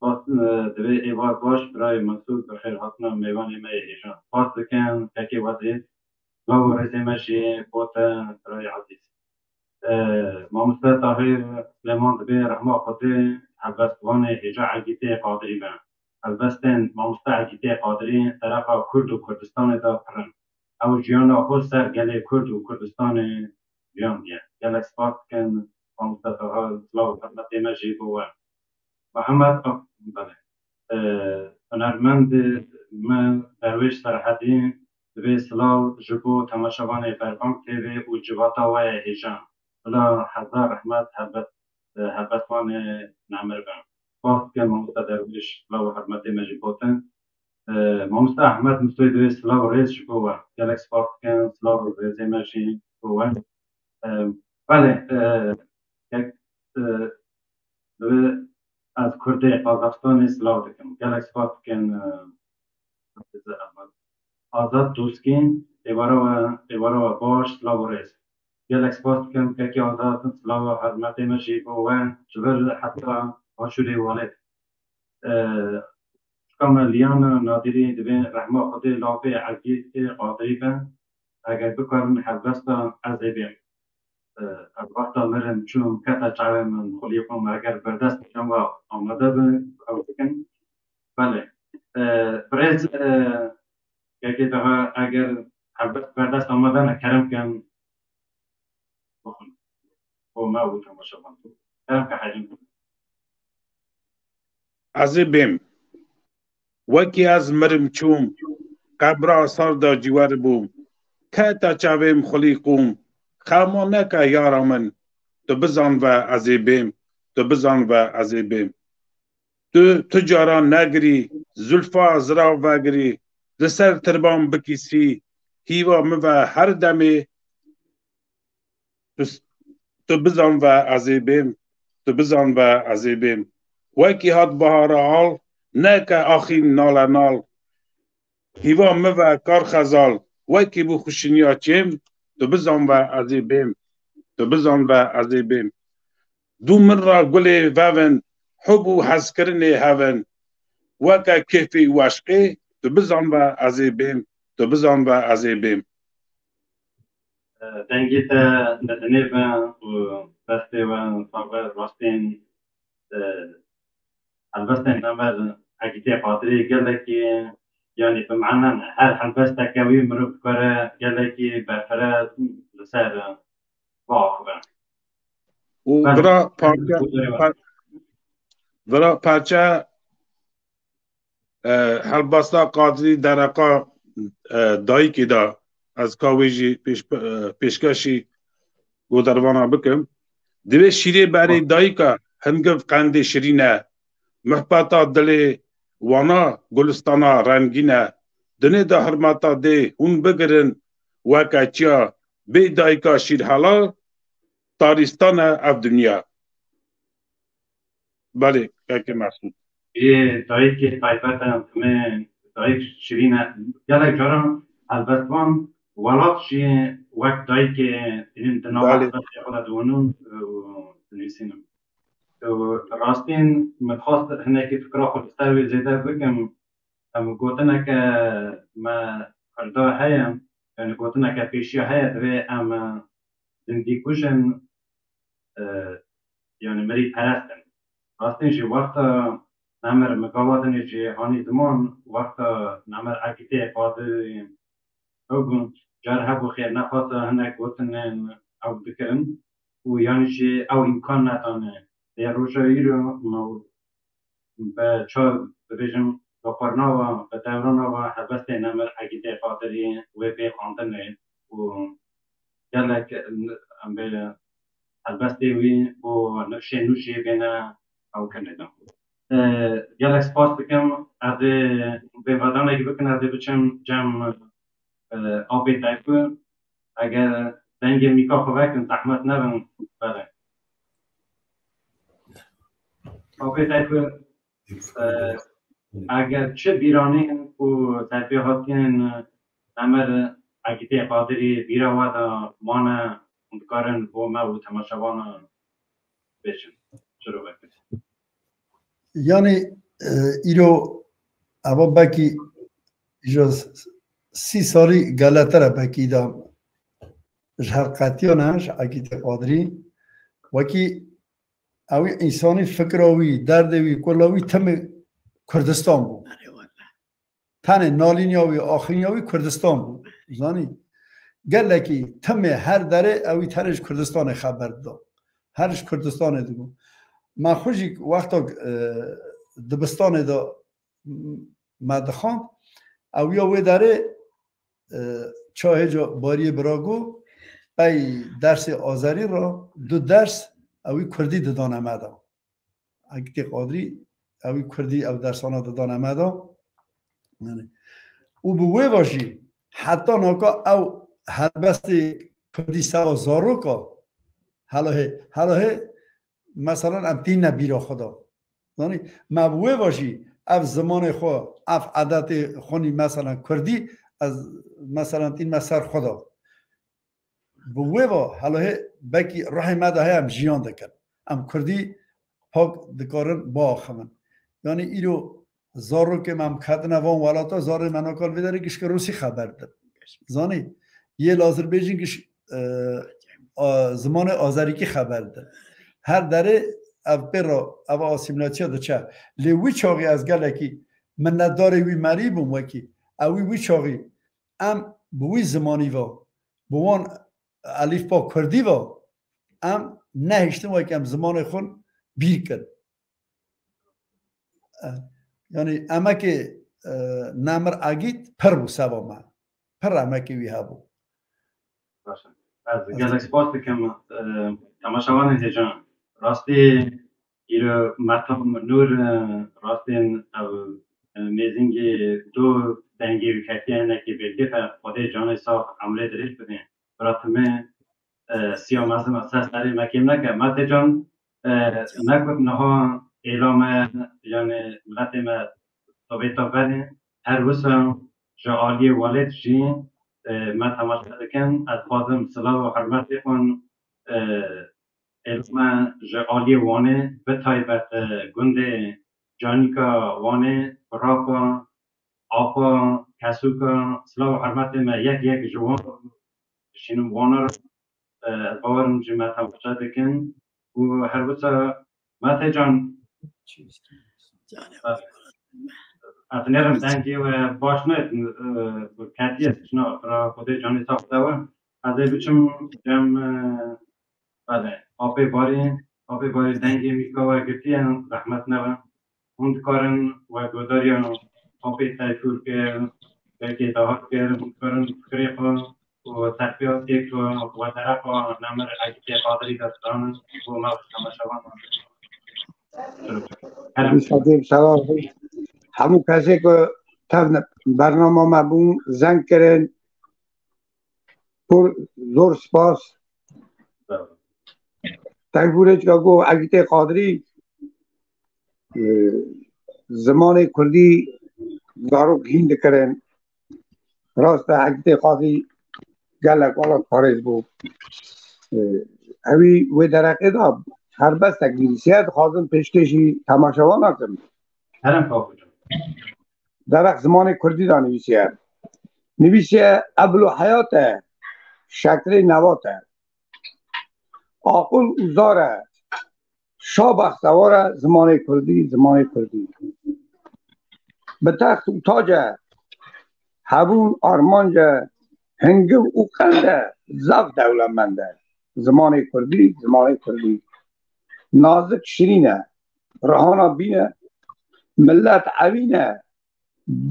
باز دوی ایوار باش برای مسعود بخیر هاتنا میوان ایشان باز دکن که وزیر لو رئیس مشی بوتا برای عزیز مامسته طاهر سلیمان دبی رحمه خودی حبستوان هجا عقیده قادری بن البستن مامسته عقیده قادری طرف کرد و کردستان دا پرن او جیان خود سر گل کرد و کردستان جیان دیه گل سپاس کن مامسته طاهر سلاو حرمت مشی بوان محمد بله هنرمند من درویش سرحدی دوی سلاو جبو تماشاوان بربانک تیوی و جواتا و هیجان بلا حضار رحمت حبت وان نعمر بان وقت که مامستا درویش سلاو حرمت مجیبوتن مامستا احمد مستوی دوی سلاو ریز جبو گلکس وقت کن سلاو ریز مجی بو بله یک از کرده قازقستان سلاو دکم گلکس وقت کن آزاد دوستکین ایوارا و باش سلاو ریز گلک سپاس کم که آزاد سلاو حرمت مجی بو جبر حتی آشوری والد شکام لیان نادری دوین رحمه خود لافه عزیز قادری بن اگر بکرم حبستا از بیم از وقتا مرم چون کتا چاوه من خلیقم اگر بردست کم و آمده بن او بکن بله پریز که دقا اگر حبست بردست آمده نکرم کم بخون و ما بودم باشه کرم که حجم از بیم وکی از مرم چوم قبر آثار دا جوار بوم که تا چاویم خلیقوم خاما نکا یارا من تو بزان و از بیم تو بزان و از بیم تو جاران نگری زلفا زرا وگری دسر تربان بکیسی هیوا مو هر دمی تو بزان و از بیم تو بزان و از بیم وکی هات بهار حال نکا آخین نال نال هیوا مو کار خزال وکی بو خوشنیا چیم تو بزان و از بیم تو بزان و از بیم دو من را گل وون حب و حس کرن هون وکا کیفی واشقی تو بزان و از بیم تو بزان و از بیم دنگیت ندنه و بسته و صابر راستین البته نمر اگه قادری گله که یعنی به معنی هر البته کوي مرو کاره گله که بفره لسر واقع و برا پارچه هلباستا قادری درقا دایی که دا از کاویجی پیشکشی گودروانا بکم دوی شیره بری دایی که هنگف قند شیرینه محبتا دل وانا گلستانا رنگینه دنه دا حرمتا ده اون بگرن وکا چیا بی دایی که شیر حلال تاریستان اف دنیا بله که محسوب یه دایی که طایفت همه دایی شیرینه گلک جارم البته ولات شی وقت دایی که این دنوات خود دونون نیسینم راستین متخواست هنه که فکرها خودستر وی زیده بگم هم گوتنه که ما خرده هایم یعنی گوتنه که پیشی های دوی ام زندگی کشن یعنی مری پرستن راستین شی وقت نمر مقاواتنی جهانی زمان وقت نمر عکیته قادر اوگون جار هبو خیر نخواست هنه گوتنن او بکرن و یعنی شی او امکان نتانه در روشایی رو به چه ببینم دکترنا و به دوران و حبست نمر عقیده خاطری و به خواندن و گلک به حبست وی و نقش نوشی بنا او کندم گلک سپاس بکم از به ودانه که بکن از بچم جمع آبی تایفو اگر دنگ میکا خوبکن زحمت نبن بله آبی تایفو اگر چه بیرانی و تطبیقاتین نمر عقیده قادری بیرا و مانا اندکارن و ما و تماشاوان بشن شروع بکن یعنی ایرو اما بکی ایرو 30 سالی گلتره بکی دا حقیقتیانش عقیده قادری وکی اوی انسانی فکراوی دردوی کلاوی تم کردستان بود تنه نالینیاوی آخرینیاوی کردستان بود زانی گله که تم هر دره اوی ترش کردستان خبر داد هرش کردستان دیگو من خوشی وقتا دبستان دا مدخان اوی اوی داره چاه جا باری براگو ای درس آذری را 2 درس اوی کردی دادان امده اگه قادری اوی کردی او درسانا دادان امده او بوی باشی حتی ناکا او هر بستی کردی سوا زارو که حالا مثلا ام تین نبیرا خدا یعنی مبوه باشی اف زمان خو اف عادت خونی مثلا کردی از مثلا تین مسر خدا بوه با حالا بکی راه مده هم جیان دکن ام کردی پاک دکارن با خمن یعنی ایرو زارو که من کدن وان والا تا زار مناکال بداره کش که روسی خبر ده زانی یه لازر بیجین کش زمان آذری کی خبر ده هر دره او برا او آسیملاتیا ده چه لیوی چاقی از گله کی من نداره وی مری بوم وکی اوی وی چاقی ام بوی زمانی و بوان الف با کردی و ام نهشتم وکی ام زمان خون بیر کرد یعنی اما که نمر اگید پر بو سوا ما پر اما که وی هبو باشه از گلکس پاس بکم تماشاوان هجان راستی ایرو مطلب نور راستین او میزینگ دو دنگی وکتی هنکی بیلگی خود جان ساخ عمله درش بدین براتمه سیام از مساس داری مکیم نکه مت جان نکود نها اعلام یعنی ملت ما توبیتا بنه هر وسم جعالی والد جین ما تماشا دکن از خواهم صلاح و حرمت کن اعلام جعالی وانه به تایبت گنده جانیکا وانه براکا آقا کسوکا صلاح و حرمت ما یک جوان شینو وانه باورم جمع تماشا دکن و هر وسا مت جان اتنرم دنگی و باش نه کتی است نه را خود جانی ساخته و از بچم جم بله آبی باری دنگی میکا و گرتی رحمت نه اون کارن و گوداریان آبی تایفور که که دهات که کارن فکری خو و تربیت یک و طرف نمر اگه قادری دستان و ما تماشاوان همون کسی که تب برنامه مبون زنگ کرن پر زور سپاس تایفورش که گو اگه قادری زمان کردی دارو هند کرن راست اگه قادری گلک والا کارش بود اوی و درقه دا هر بس تکلیسیت خواهدن پیشکشی تماشاوان نکن هرم کافو درق زمان کردی دا نویسیه ابلو حیات شکر نوات آقل اوزاره شا بختواره زمان کردی به تخت و تاج هبون آرمانجه هنگم او قنده زف دولمنده زمان کردی نازک شیرینه رهانا بینه ملت عوینه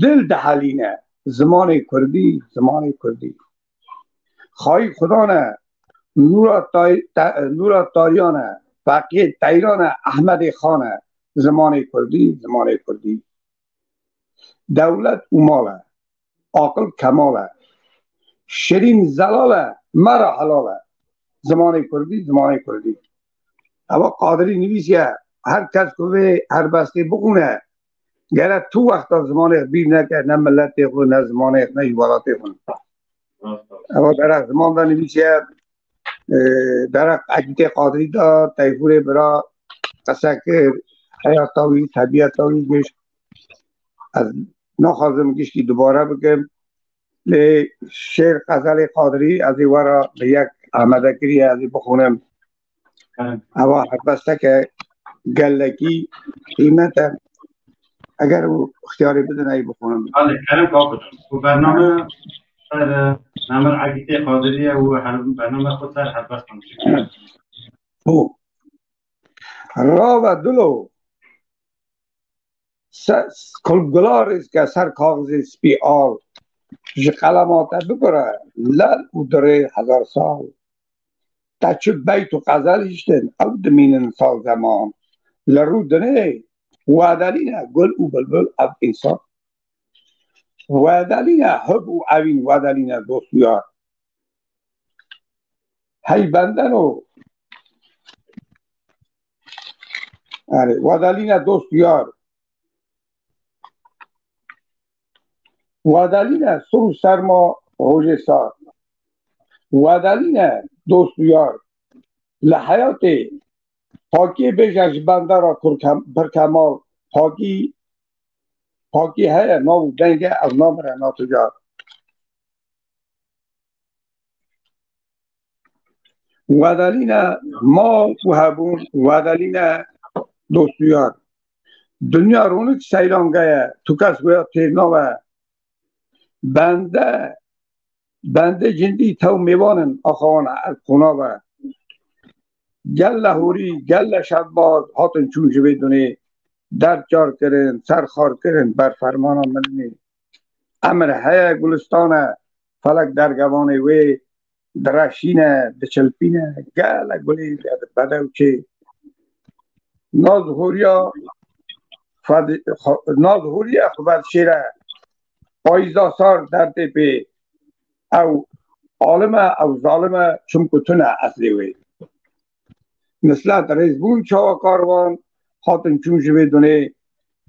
دل دهلینه زمان کردی خواهی خدا نه نورا تاریانه فقیه تیران احمد خانه زمان کردی دولت اوماله عاقل کماله شیرین زلاله مرا حلاله زمان کردی اما قادری نویسیه هر کس که هر بسته بخونه گره تو وقتا زمان بیر نکرد نه ملت خود نه زمان نه ایوالات خود اما در زمان دا نویسیه در عقیده قادری دا تایفور برا قصه که حیاتاوی طبیعتاوی گشت از نخواستم گشتی دوباره بگم شعر غزل قادری از ایوارا به یک آمدگیری از بخونم اما بسته که گلکی قیمت اگر او اختیاری بدن ای بخونم بله کرم کافو و برنامه سر نمر عقیده قادری و برنامه خود سر هر بست کنم را و دلو کلگلار است که سر کاغذ سپی آل جی قلمات بگره لل او دره 1000 سال تا چه بیت و غزل هشتن او دمینن سال زمان لرو دنه وادلینه گل او بلبل او انسان وادلینه حب او اوین وادلینه دوست یار هی بندن و وادلینه دوست یار وادلینه سر سرما روژ سار وادلینه دوست یار لحیات پاکی بجش بنده را پر کمال پاکی ہے نو دنگه از نام رنا تجار وادلینه ما و هبون وادلینه دوستیار دنیا رونق سیلانگه تو کس گویا تیرناوه بنده جندی تو میوانن آخوان خوناوه گل لحوری گل شباز هاتن چون جوی دونه در جار کرن سر خار کرن بر فرمانا منی امر های گلستانه فلک در گوانه وی درشینه دچلپینه گل گلی بدوچه نازهوریا خبر شیره پاییزا سار در تپه او عالمه او ظالمه چمکتونه اصلی وی نسلت رزبون چاوا کاروان خاطن چون جوی دونه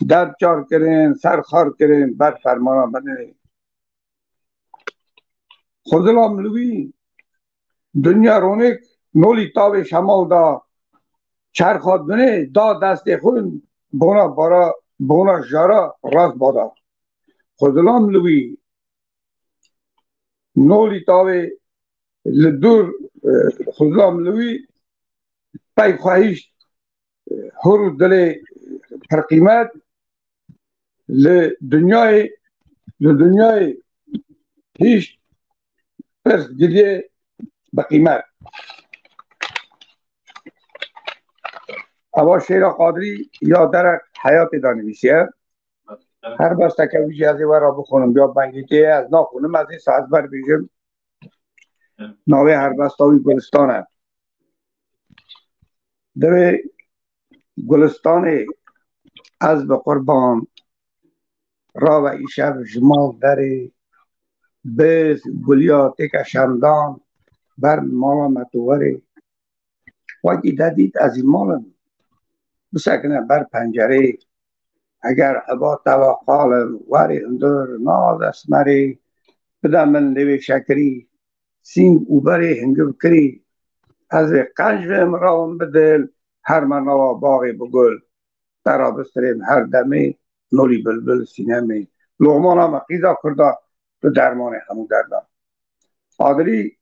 در چار کرن سر خار کرن بر فرمانا منه خودلا ملوی دنیا رونق نولی تاب شمال دا چرخات دونه دا دست خون بونا جارا راست بادا خودلا ملوی نولی تاب لدور خودلا ملوی پای خواهیش هر دل پر قیمت لدنیای هیچ پرس گریه به قیمت اوا شیر قادری یا در حیات دانویسیه هر بسته که ویجی از ایوه را بخونم بیا بنگیتی از ناخونم از این ساعت بر بیجم ناوی هر بستاوی گلستانه دوی گلستان از به قربان را و ایشب جمال داره بز گلیات که شمدان بر مالا متوره وقتی دادید از این مالم بسکنه بر پنجره اگر عبا توقالم وری اندر ناز اسمری بدم من لوی شکری سین اوبری هنگو کری از قنجم راون بدل هر منوا باغی بگل در بستریم هر دمی نوری بلبل سینمی لغمان هم قیدا کرده تو درمان همون دردم آدری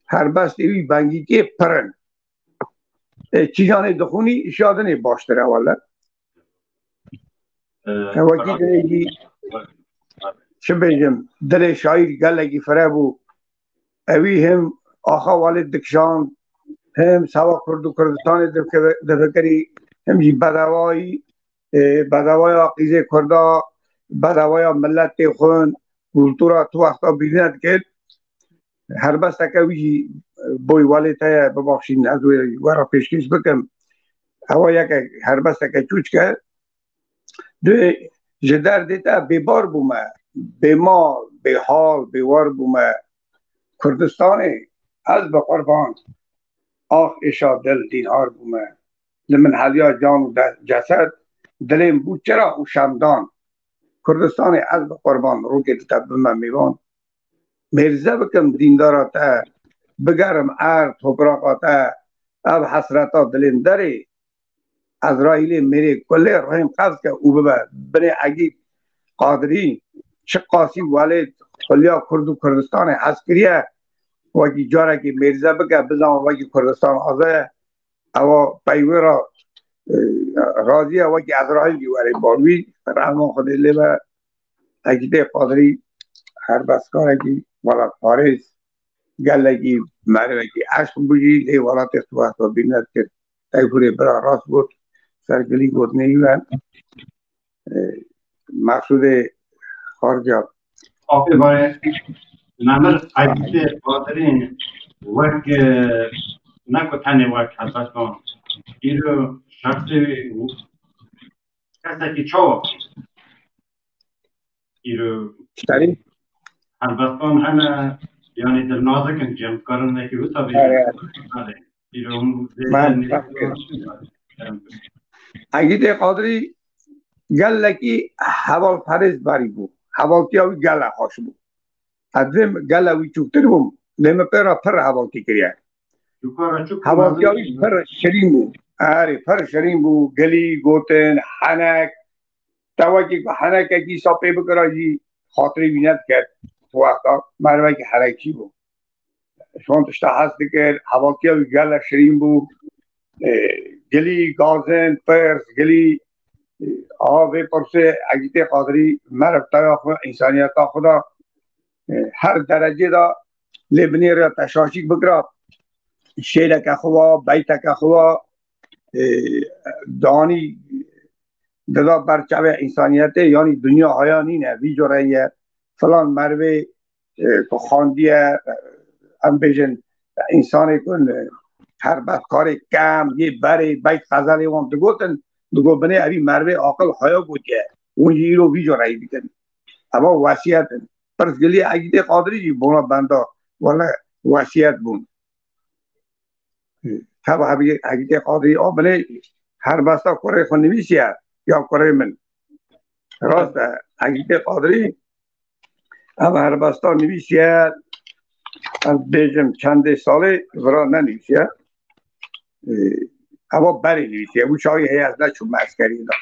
هر بست ایوی بنگی که پرن چی جانه دخونی شادنی باشتره والا وکی دنگی چه بینجم دل شایر گلگی فرابو اوی هم آخا والد دکشان هم سوا کرد و کردستان دفکری هم جی بدوای آقیزه کرده بدوای ملت خون کلتورا تو وقتا بیدند کرد هر بست که ویجی بوی والد های بباخشین از ورا پیشکش بکم هوا یک هر بست که چوچ کرد دو جدر دیتا بیبار بومه به ما به حال بیوار بومه کردستان از به قربان آخ اشا دل دینار بومه لمن حلیا جان و جسد دلیم بود چرا او شمدان کردستان از به قربان رو که دیتا بمه میوان مرزه بکم دینداراتا بگرم ارد حبراقاتا اب حسرتا دلیم داری از راهیلی میری کله رحم قبض که او ببه بنی عگیب قادری چه قاسی والد خلیا کرد و کردستان عسکریه وکی جاره که مرزه بگه بزن وکی کردستان آزه او پیوه را راضیه وکی از راهی بیواره باروی رحمان خود لیبه عگیده قادری هر بسکاره که والا پارس گلگی مروکی عشق بجی لی والا تختوات و بیند کرد تایفوری برا راست بود سرگلی بود نیوان مقصود خارجا آفه باره نمر عیده قادرین وک نکو تنی وک حضرت کن ایرو شخصی کسی که چاوه ایرو شریف البته همه یعنی در نازکن جمع کردن که او تابیده ایرو هم من عقیده قادری گلکی حوال پرز باری بود حوال کیاوی گله خوش بود ادم گله وی چوکتر بود لما پیرا پر حوال کی کریه حوال کیاوی پر شرین بود آره پر شرین بود گلی گوتن حنک تواکی حنک کی ساپی بکراجی خاطری بینت کرد تو وقتا مروه که حرکی بود شما تشتا هست که حوال کیاوی گله شرین بود گلی گازن پرس گلی آوه پرسه عقیده قادری مرفتای انسانیت خدا هر درجه دا لبنی را تشاشیک بگرا شیرک خوا بیتک خوا دانی ددا برچه انسانیت یعنی دنیا های نینه وی جوره فلان مروه که خاندیه هم بیشن انسان کن هر بدکار کم یه بره بیت غزلی وام دگو بنه اوی مروه عاقل هایا بود که اون یه رو وی جوره بیکن اما وسیعت پرس گلی عقیده قادری جی بونا بندا والا وسیعت بون تب عقیده قادری بنه هر بستا کره خون نویسیه یا کره من راست عقیده قادری هر بستا نویسیه از بیجم چند ساله ورا ننویسیه اما بری نویسیه او شایی هی از نچون مسکری دا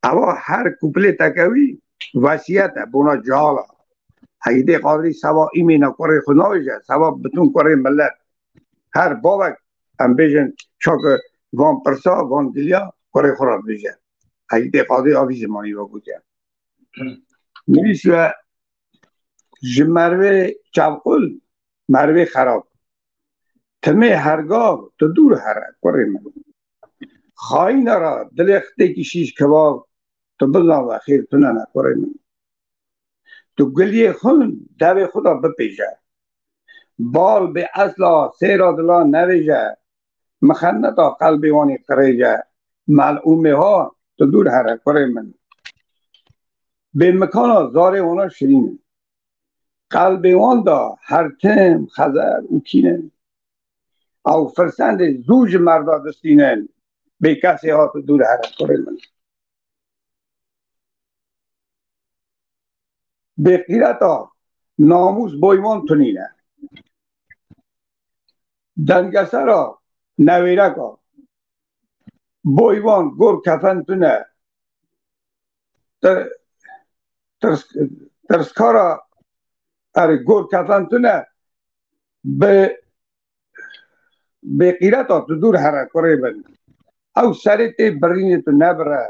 اما هر کوپله تکوی وسیعت بونا جالا عقیده قادری سوا ایمینا کره خود نویجه سوا بتون کره ملت هر بابک هم بیجن چاک وان پرسا وان دلیا کره خورا بیجه عقیده قادری آوی زمانی با بوده نویسیه جمروه چوقل مروه خراب تمه هرگاه تو دور هره کره من خواهی نرا دل اخته کشیش کباب تو بزن و خیر تو نه کره من تو گلی خون دو خدا بپیجه بال به اصلا سیرا دلا نویجه مخنطا قلبی وانی قریجه ملعومه ها تو دور هره کره من به مکانا زاره وانا شرینه قلبی وان دا هر تم خزر او کینه او فرسند زوج مردا دستینن به کسی ها تو دور هره کره من به قیرتا ناموس بایوان تونینه دنگسه را نویرکا بایوان گور کفن تونه ترسکارا گور کفن تونه به قیرتا تو دور هره کره من او سریت برینی تو نبره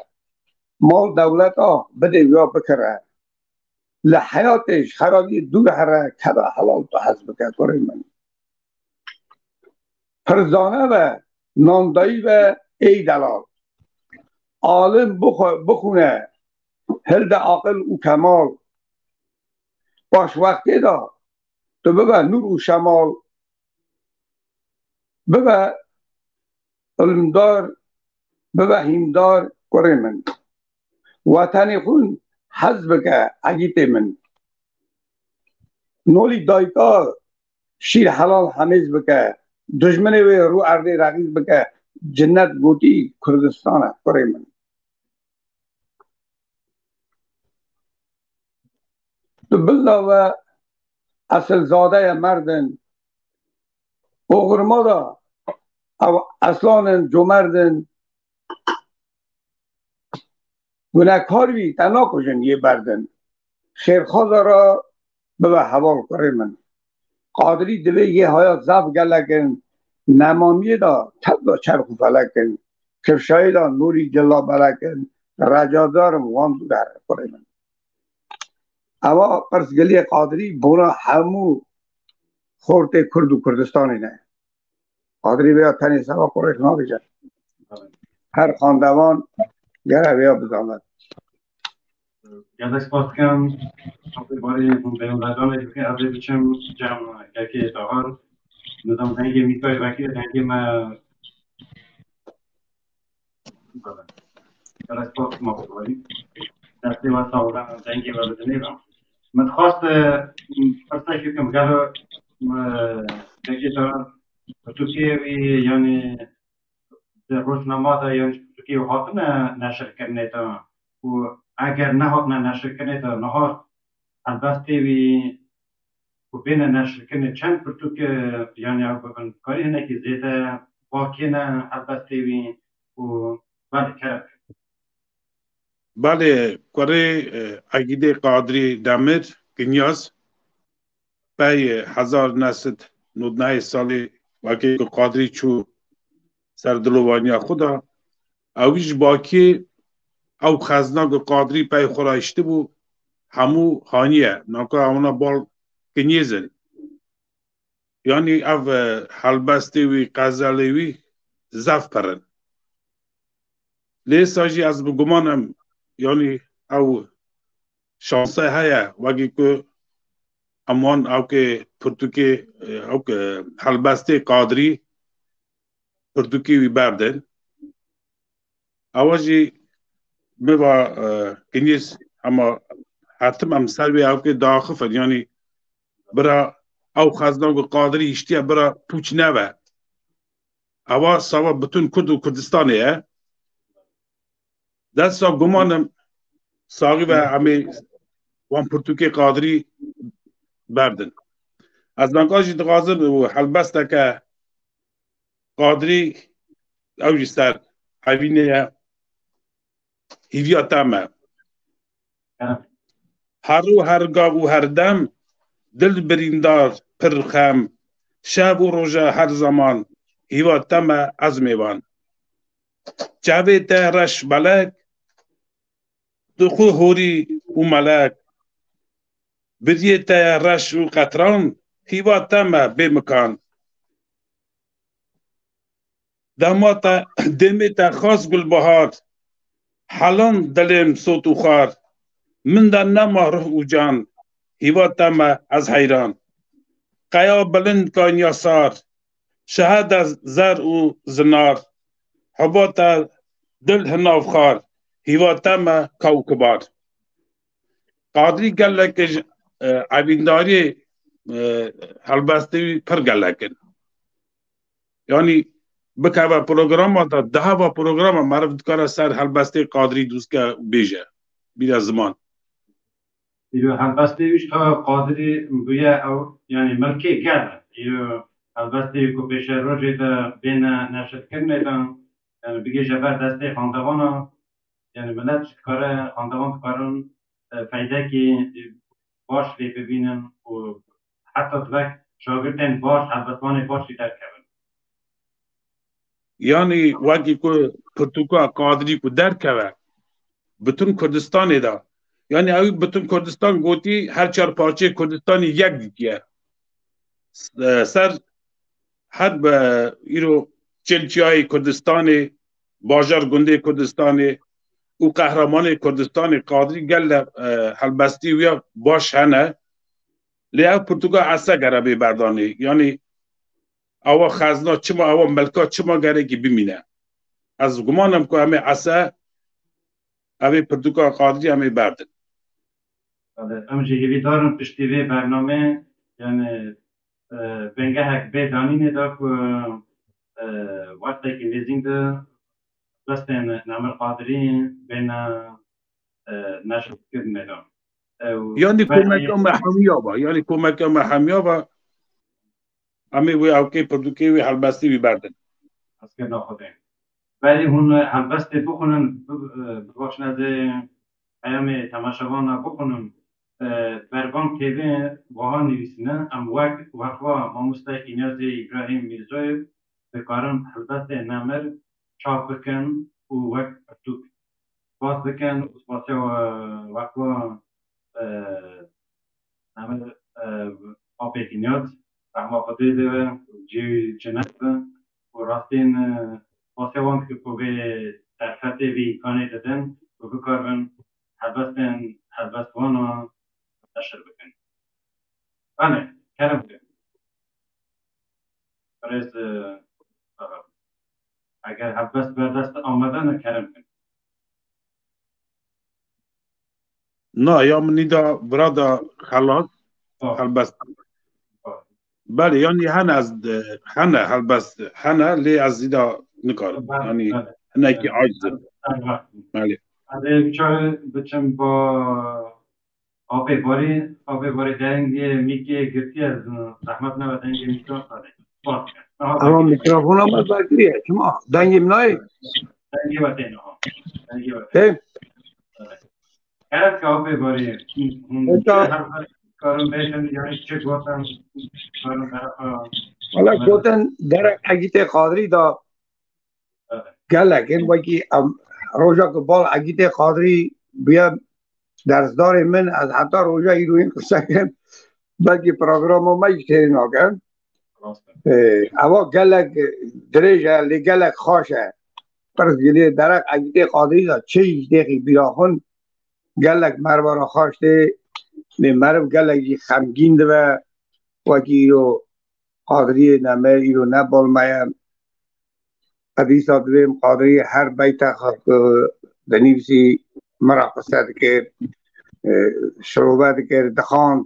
مال دولتا بده یا بکره لحیاتش خرابی دور هره کده حلال تو حسب که کره من پرزانه و ناندایی و ای دلال عالم بخونه هلد عاقل او کمال باش وقتی دا تو ببه نور و شمال ببه علمدار ببه هیمدار کره من وطن خون حزب که عگیت من نولی دایکا شیر حلال حمیز بکه دشمن و رو ارده رقیز بکه جنت گوتی کردستانه کره من تو بلا و اصل زاده مردن اغرما دا او اصلان جمردن گناهکاری تنها کشن یه بردن خیرخواه را به حوال کره من قادری دوی یه های زف گلکن نمامی دا تب دا چرخ و فلکن کرشای دا نوری جلا بلکن رجادارم وان دو در کره من اما پرسگلی قادری بونا همو خورت کرد و کردستانی نه قادری بیا تنی سوا کره خنا بیشن هر خاندوان گره بیا بزامد گذشت باز کم خب باری بیان دادن که از بچم جمع که تاهر نظام زنگی میکای وکیل زنگی ما گذشت باز ما بودیم دستی و ساوردن زنگی و بدنیرم من خواست فرصتی که مگه زنگی تاهر ترکیه یعنی روزنامه دا یعنی ترکیه هاتن نشر کرده تا و اگر نه هاتن نشر کرده تا نه البته وی و بین نشر کنه چند پرتو که یعنی او بکن کاری هنه که زیده باکی نه البته وی و بله کرد بله کره عقیده قادری دمر کنیاز بای 1999 سالی وقتی که قادری چو سردلوانی خدا اویش باکی او خزناک قادری پای خورایشته بو همو خانیه ناکه اونا بال کنیزن یعنی او حلبسته وی قزلی وی زف پرن لیساجی از بگمانم یعنی او شانسه هیا وقتی که امان او که پرتوکی او که حلبسته قادری پرتوکی وی بردن اواجی میوا کنیز اما حتم هم سروی او که داخفن یعنی برا او خزناک قادری اشتیا برا پوچ نوه اوا سوا بتون کرد و کردستانه دست سا گمانم ساقی و همه وان پرتوکی قادری بردن از نقاشی دقازم و حلبسته که قادری اوجی سر حوینه هیویا تامه هر رو هر گاب و هر دم دل بریندار پرخم شب و روژه هر زمان هیوا تامه از میوان جاوی ته رش ملک دخو هوری و ملک بریه ته رش و قطران هیوا تامه بمکان دماتا دمیتا خاص گلبهار حالان دلم صوت و خار من در نما روح و جان هیوا تامه از حیران قیا بلند کان یاسار شهد از زر و زنار حباتا دل هناف خار هیوا تامه کوکبار قادری گلک عبینداری حلبسته پر گلکن یعنی بکاوه پروگرام تا ده و پروگرام معرفت کار سر حلبسته قادری دوست که بیجه بیر زمان ایو البته ویش تا قادری بویا او یعنی ملکی کرد ایو البته کو پیش روزی تا بین نشد کرده تا یعنی بگه جبر دسته خاندوانا یعنی ملت کار خاندوان کارون فایده که باش لی ببینن و حتی دوک شاگردن باش البتوان باشی در کبن یعنی وقتی که پرتوکا قادری کو در که بتون کردستان دا یعنی اوی بتون کردستان گوتی هر چار پارچه کردستانی یک دیگه سر هر به ایرو چلچیای کردستانی باجار گنده کردستانی و قهرمان کردستانی قادری گل حلبستی ویا باش هنه لیا پرتوگا عصا گره بی بردانی یعنی اوا خزنا چما اوا ملکا چما گره که بمینه از گمانم که همه عصا اوی پرتوگا قادری همه بردن ام جهوی دارم پشتیوی برنامه یعنی بنگه هک به دانینه دا که وقتی که لیزینگ ده بستن نامر قادرین بین نشد کردنه دا یعنی کمک محمیا با یعنی کمک محمیا با همه وی اوکی پردوکی وی حلبستی وی بردن از که ناخودیم ولی هون حلبستی بخونن ببخشن از ایام تماشاوان بخونن بربان تیوی واها نویسینه ام وقوا ماموستا اینیاز ابراهیم میرزوی بکارن حلبست نمر چاپ بکن و وقت پرتوک باز بکن اسپاسی وقوا نمر آپیک اینیاز رحمه خودی ده جیوی جنت و راستین باسی وان که کوبه در خطه وی کانه دادن و بکارن حلبستن حلبت وانا نشر بکن. بله کرم کن. برایز اگر حلبت بر دست آمدن کرم کن. نه یا منیدا برادا خلاص هلبست بله یعنی هن از هنه هلبست هنه لی از زیدا نکار یعنی هنه که عاجزه بله از چای بچم با آب باری درنگی میگه گرتی از زحمت نبود درنگی میگه اما میکروفون هم از بکریه شما دنگیم نایی درنگی باته اینه ها درنگی باته کرد که آب باری کارم بیشن یعنی چه گوتن کارم طرف حالا گوتن درک اگیت قادری دا گلک این باکی روژا که بال اگیت قادری بیا درسدار من از حتی روژا ایروین کساکن بلکه پروگرام ما ایشتری ناکن اما گلک دریجه لی گلک خوشه پرس گلی درک اگیت قادری دا چه ایشتیقی بیا خون گلک مربارا خوشته مرم گلک خمگین دو وکی ایرو قادری نمه ایرو نبال مایم حدیث دویم قادری هر بیت دنیوسی مراقصه کرد شروبت کرد دخاند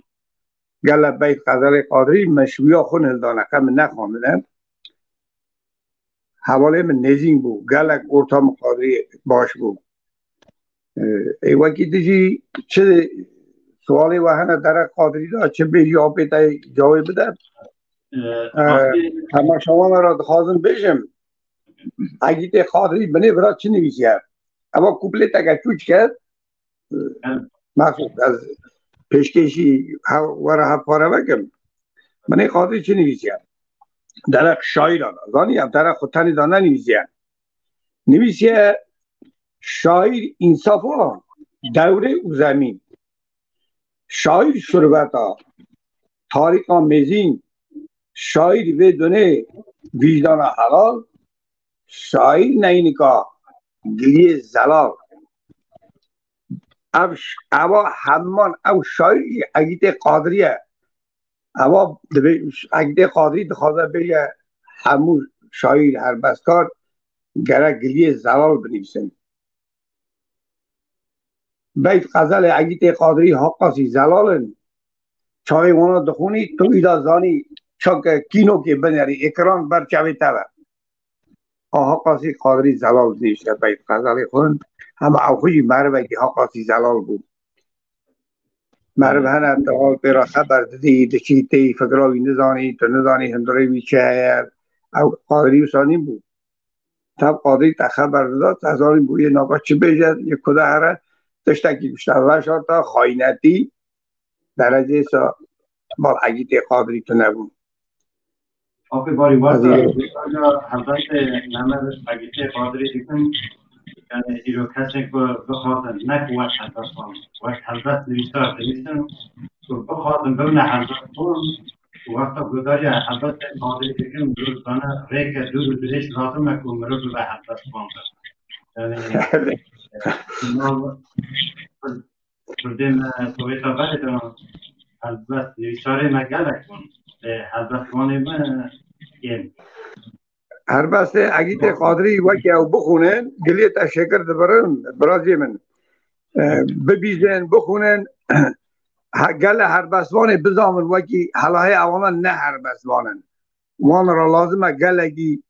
گل بیت غزل قادری مشویا خون هلدانه کم نخواندنم حواله من نزین بود گلک ارتام قادری باش بود ای وکی دیجی چه سوالی وحنه در قادری دا چه بیجی آپیتا جواب بده اما شما را دخوازم بشم اگه قادری بنه برای چی نویسی هست اما کوپلیت اگر چوچ کرد مخصوص از پیشکشی وره هفاره بکم بنه قادری چی نویسی هست درک شاعر دانا زانی هم درک خودتانی دانا نویسی هست نویسی شاعر انصافا دوره او زمین شاعر شربتا تاریخا میزین شاعر بدونه وجدان حلال شاعر نینکا گلیه زلال اما همان او شاعری اگیت قادریه اما اگیت قادری دخواه بگه همون شاعر هر بسکار گره گلیه زلال بنویسن بیت غزل اگیت قادری حقاسی زلالن چای اونا دخونی تو ایدا زانی چاک کینو که بنیاری اکران برچوی تبه حقاسی قادری زلال نیشه بیت غزل خون همه اوخوی مرمه که حقاسی زلال بود مرمه هنه انتقال پیرا خبر دیدی دچی تی فکراوی نزانی تو نزانی هندره بیچه او قادری وسانی بود تب قادری تا خبر داد تزاری بود یه ناگاه چه بیجد یه کده هره داشتکی دوشتر تا خواهینتی درجه سا بال اگیت قادری تو نبود آقای باری واسه حضرت نمر اگیت قادری دیکن یعنی ایرو کسی که بخواهدن نک وقت حضرت بان وقت حضرت نویستار دیستن که بخواهدن بونه حضرت بان وقتا گذاری حضرت قادری دیکن روزانه ریک دور دریش لازم اکو مرو به حضرت بان یعنی بردیم سویتا بردن حضرت نویستار مگلک بان حضرت بان من این هر بسته اگیت قادری وکی او بخونن گلیه تا شکر دبرن برازی من ببیزن بخونن گل هر بسوانه بزامن وکی حلاهای اوامن نه هر بسوانن وان را لازمه گلگی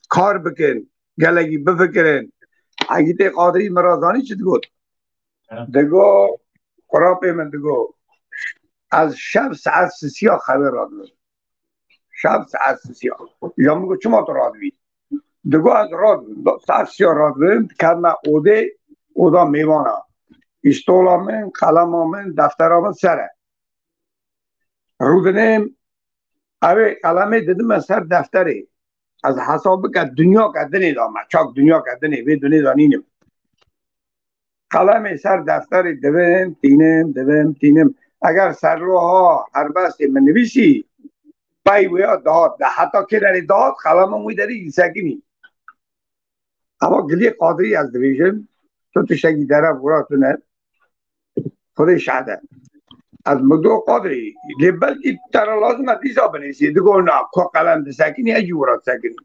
کار بکن گلگی بفکرن اگیت قادری مرازانی چی دگود دگو قرابه من دگو از شب ساعت سیا خبر را دگو شب ساعت سیا یا میگو چما تو راد بید دگو از راد ساعت سیا راد بید کلمه اودا میوانه استولا من قلم من دفتر من سره رودنیم اوه قلمه دیدم من سر دفتره از حساب که دنیا کردنی دامه چاک دنیا کردنی وی دنیا دانینیم قلمه سر دفتر دویم تینم اگر سر روها هر بسته من نویسی پای ویا داد حتی که داری داد قلم موی داری سکنی اما گلی قادری از دویژن تو تشکی داره براتونه خودش عده از مدو قادری بلکه ترا لازم دیزا بنویسی دیگه نه که قلم دسکنی اجورات سکنی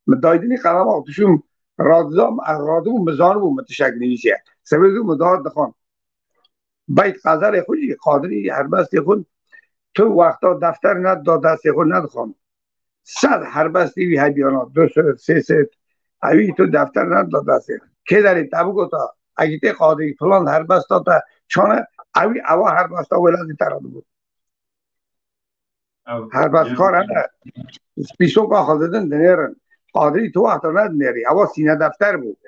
مدایدنی قلم آتشون رادزام رادو مزان بو متشکنیشه سبب مداد دخان بیت غزل خودی قادری هر بست خود تو وقتا دفتر ند داد دست خود ندخوان 100 هر بستی وی هدیانات 200 300 اوی تو دفتر ند داد دست که داری تبو گتا اگه تی قادری فلان هر بستا تا چانه اوی اوا هر بستا ولادی تراد بود هر بست کار نه پیشو که خوددن دنیرن قادری تو وقتا ند نیری اوا سینه دفتر بود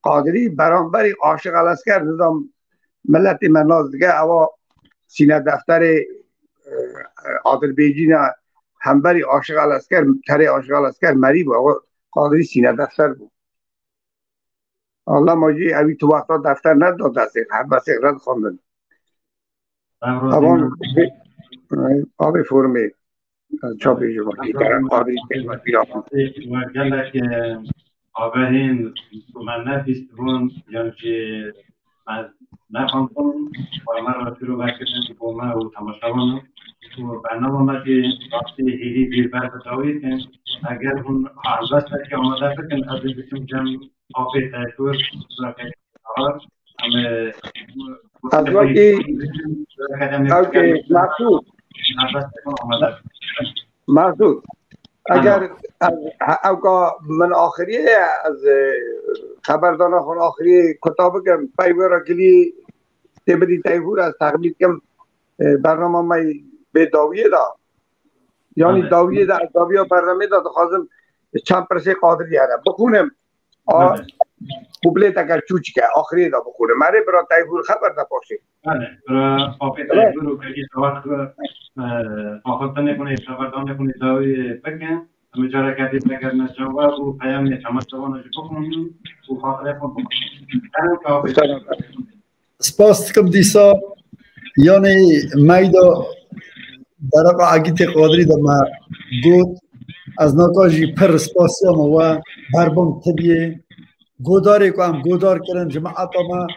قادری برانبری عاشق الاسکر نظام ملت مناز دیگه اوا سینه دفتر آذربایجان همبری عاشق الاسکر تره عاشق الاسکر مری بود اوا قادری سینه دفتر بود الله ماجی اوی تو وقتا دفتر نداد دست هر بس اقرد خواندن اوان آب فرمی چاپی جوانی در قادری و گلک آبهین من نفیستون یعنی که نخواندم و من را شروع بکردم با من و تماشاوانم و برنامه ما که وقتی هیری بیربر بتاوید که اگر اون البته که آماده بکن از این بسیم جمع آبه تایتور را که همه از وقتی محسود اگر اوکا من آخری از خبردان خون آخری کتاب کم پیوه را کلی تبری تایفور از تقلید کم برنامه مای به داویه دا یعنی داویه دا از داویه برنامه دا خواستم چند پرسه قادری هره بخونم قبله اگر چوچ که آخری دا بخونم مره برا تایفور خبر دا پاشه بله برا آفه تایفور رو که سوات آخوتن نکنه خبردان نکنه داویه بکن همه جاره کردید اگر نجواب و پیام تماشاوانو جو بخونیم و خاطره خون بخونیم سپاس کم دیسا یعنی میدا در اگیت قادری دا ما گود از ناکاجی پر سپاسی هم و بربام طبیعه گوداری که هم گودار کردن جماعت ما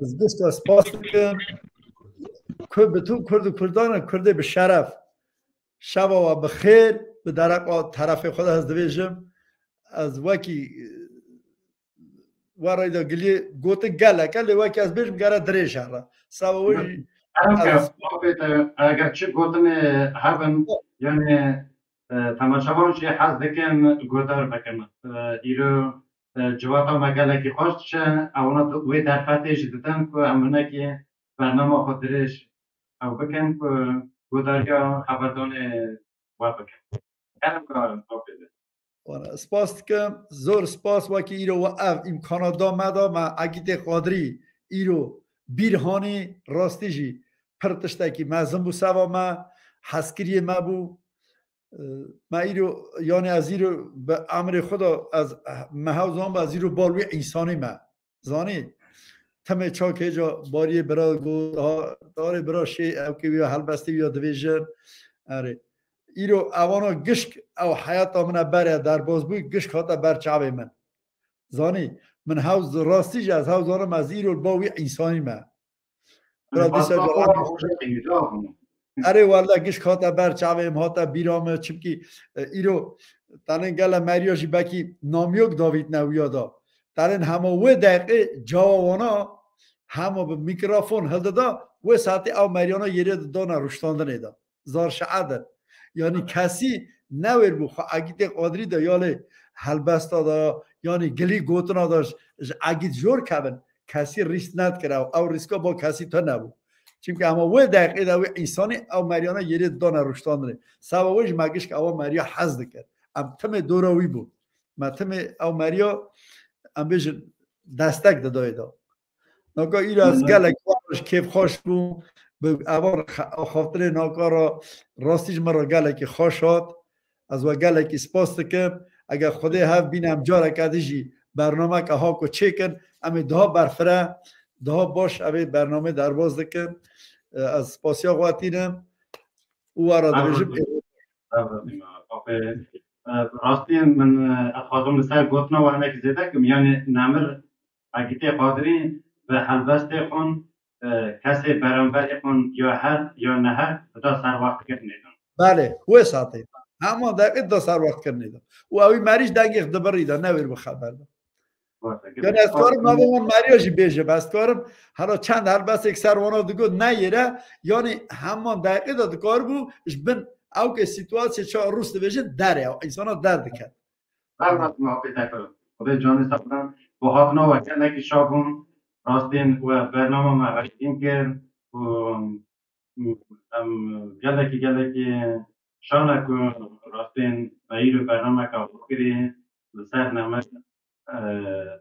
از دست سپاس کن که به تو کرد کردان کرده به شرف شب و بخیر به درق طرف خود از دویجم از وکی ورای دا گلی گوته گله وکی از بیشم گره دریش هره سوایی اگر چه گوتن هبن یعنی تماشاوان چه حز دکن گودار بکن ایرو جواب هم گله که خوشت شه اونا وی در فتش دیدن که امونه که برنامه خودرش او بکن که گودار خبردان وقت بکن کارم کارم سپاس کم زور سپاس وکی ایرو و اف امکانات دا مدا ما اگیت قادری ایرو بیرهانی راستی جی پرتشتاکی مزم بو سوا ما حسکری ما بو ما ایرو یعنی از ایرو به امر خدا از محوزان با از ایرو بالوی انسانی ما زانی تمه چاک جا باری برا گو داره برا شی او که بیا حل بستی بیا دویژن اره ایرو اوانا گشک او حیات من بره در باز بوی گشک هاتا بر چاوه من زانی من حوز راستی جا از حوزانم از ایرو باوی انسانی ما اره والله گشک هاتا بر چاوه هاتا بیرام چمکی ایرو تنین گل مریاشی بکی نامیوک داوید نویادا تنین همه و دقیقه جوانا همه به میکروفون هل دا و ساعتی او مریانا یری دانا رشتاندن ایدا زار شعدن یعنی کسی نویر بو خو اگیت قادری دا یالی حلبستا دا یعنی گلی گوتنا داشت اگیت جور کبن کسی ریس ند کرده او ریسکا با کسی تا نبو چونکه اما و دقیقه دا انسانی او مریانا یری دانا رشتاندن سوابش مگش که او مریا حزد کرد ام تم دوراوی بود ما تم او مریا ام بیش دستک دادای دا ناکا ایرو از گلک کیف خوش بود به اوار خاطر ناکارا راستیش مرا گلک خوش هات از و گلک سپاس که اگر خدا هف بینم جا کدیجی برنامه که ها کو چیکن امی ده برفره ده باش اوی برنامه درواز دکن از سپاسیا قواتینم او را دویجم راستی من اتخاطم لسر گوتنا و همه که زیده کم یعنی نمر اگیت قادری به حلبست خون کسی برانبر اون یا هر یا نه هر دا سر وقت کردن. بله و ساعتی اما دقیق دا سر وقت کردن و اوی مریش دقیق دبری دا نویر بخبر دا یعنی از کارم نباید مریاشی بیشه بس کارم حالا چند هر بس یک سروانا دگو نیره یعنی همان دقیقه دا کار بو اش بن او که سیتواسی چه روست بیشه داره انسان ها درد کرد بله محافظ نکنم خدا جانی سپدن با حافنا و کنکی شابون راستین و برنامه ما غشتیم کرد و گلکی شانه که راستین و ایرو برنامه که بکری بسر نمک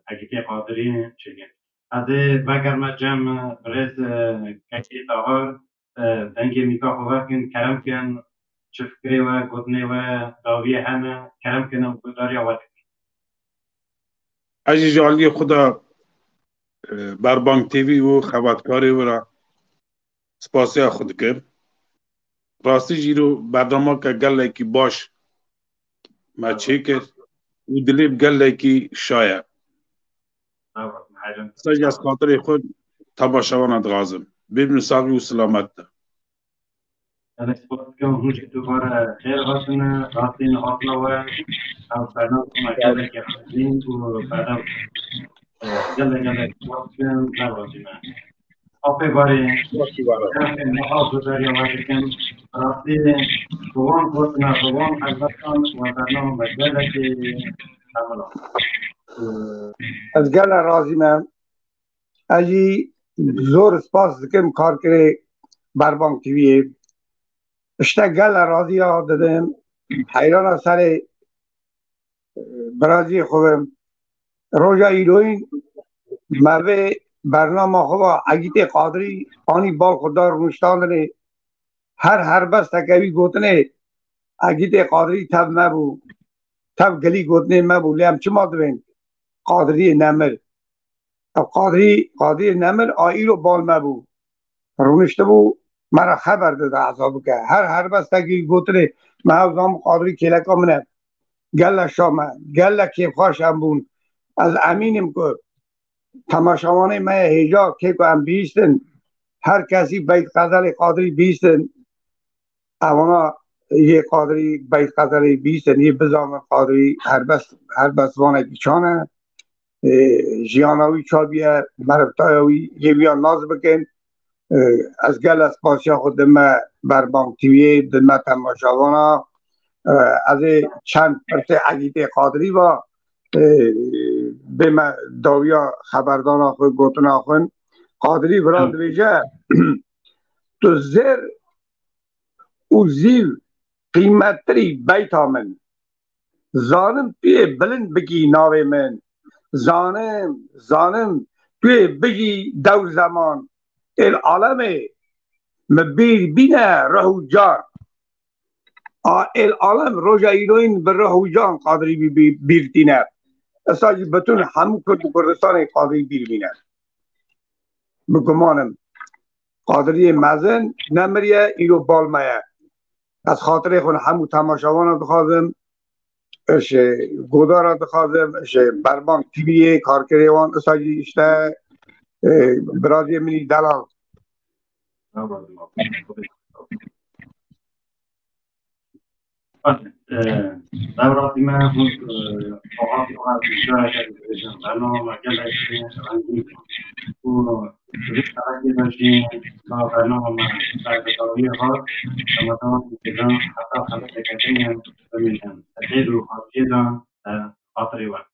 اگه قادری چگه از بگرم جمع برز کشی تاهار دنگی میکا خواه کن کرم کن چفکری و گدنی و داوی همه کرم کنم کداری آورد اجی جالی خدا بر بانک تیوی و خبرکاری و را سپاسی خود کرد راستی جیرو برنامه که گله کی باش ما چه کرد و دلیب گله کی شاید سج از خاطر خود تماشاوان غازم ببین ساقی و سلامت ده انا سپاس کنم هنوش دوباره خیر هاتونه راستین آفلا و از برنامه ما گله که خودین و بعد گله سپاس کنم در راستینه آفه باری نها گذاری آورده کن راستی دوان گفتنا دوان حضرتان و برنامه ما گله که حملا از گل راضی من اجی زور سپاس دکم کار کرده بر بانک تیویه اشتا گل راضی ها دادم حیران سر برازی خوبم روژا ایروین موه برنامه خوبا اگیت قادری آنی بال خوددار رونشتاندنه هر بس تکوی گوتنه اگیت قادری تب مبو تب گلی گوتنه مبو لیم چه ما دوین قادری نمر قادری نمر آئی رو بال مبو رونشته بو مرا خبر داده عذابو که هر بس تکوی گوتنه محوزام قادری کلکا منه گله شامه گله کیف خواشم بون از امینم که تماشاوانه من هیجا که هم بیستن هر کسی بیت غزل قادری بیستن اوانا یه قادری بیت غزل بیستن یه بزام قادری هر بس وانه بیچانه جیانوی چابیه مرفتایوی یه بیان ناز بکن از گل از پاسیا خود دمه بر بانک تیویه دمه تماشاوانا از چند پرسه عگیت قادری با به داویا خبردان آخوی گوتن آخوین قادری براد بیجه تو زیر او زیر قیمتری بیت آمن زانم توی بلند بگی ناوی من زانم توی بگی دور زمان العالم مبیر بینه رهو جان العالم روژا ایروین به رهو جان قادری بیرتینه اصلا بتون همون کردستان قادری بیرمینه بگمانم قادری مزن نمریه ایرو بالمایه از خاطر خون همون تماشاوان را بخواهدم اش گودا را بخواهدم اش بربانک تیویه کارکریوان اصلا اشته برادی منی دلال دورات ما هم آقا بیشتر کردیم برنامه مجلس رنگی و رسالتی داشتیم با برنامه ما در بطاقی خاص مثلا دیگران حتی خلق کردیم بمیشن تغییر و خاصی دان خاطری وقت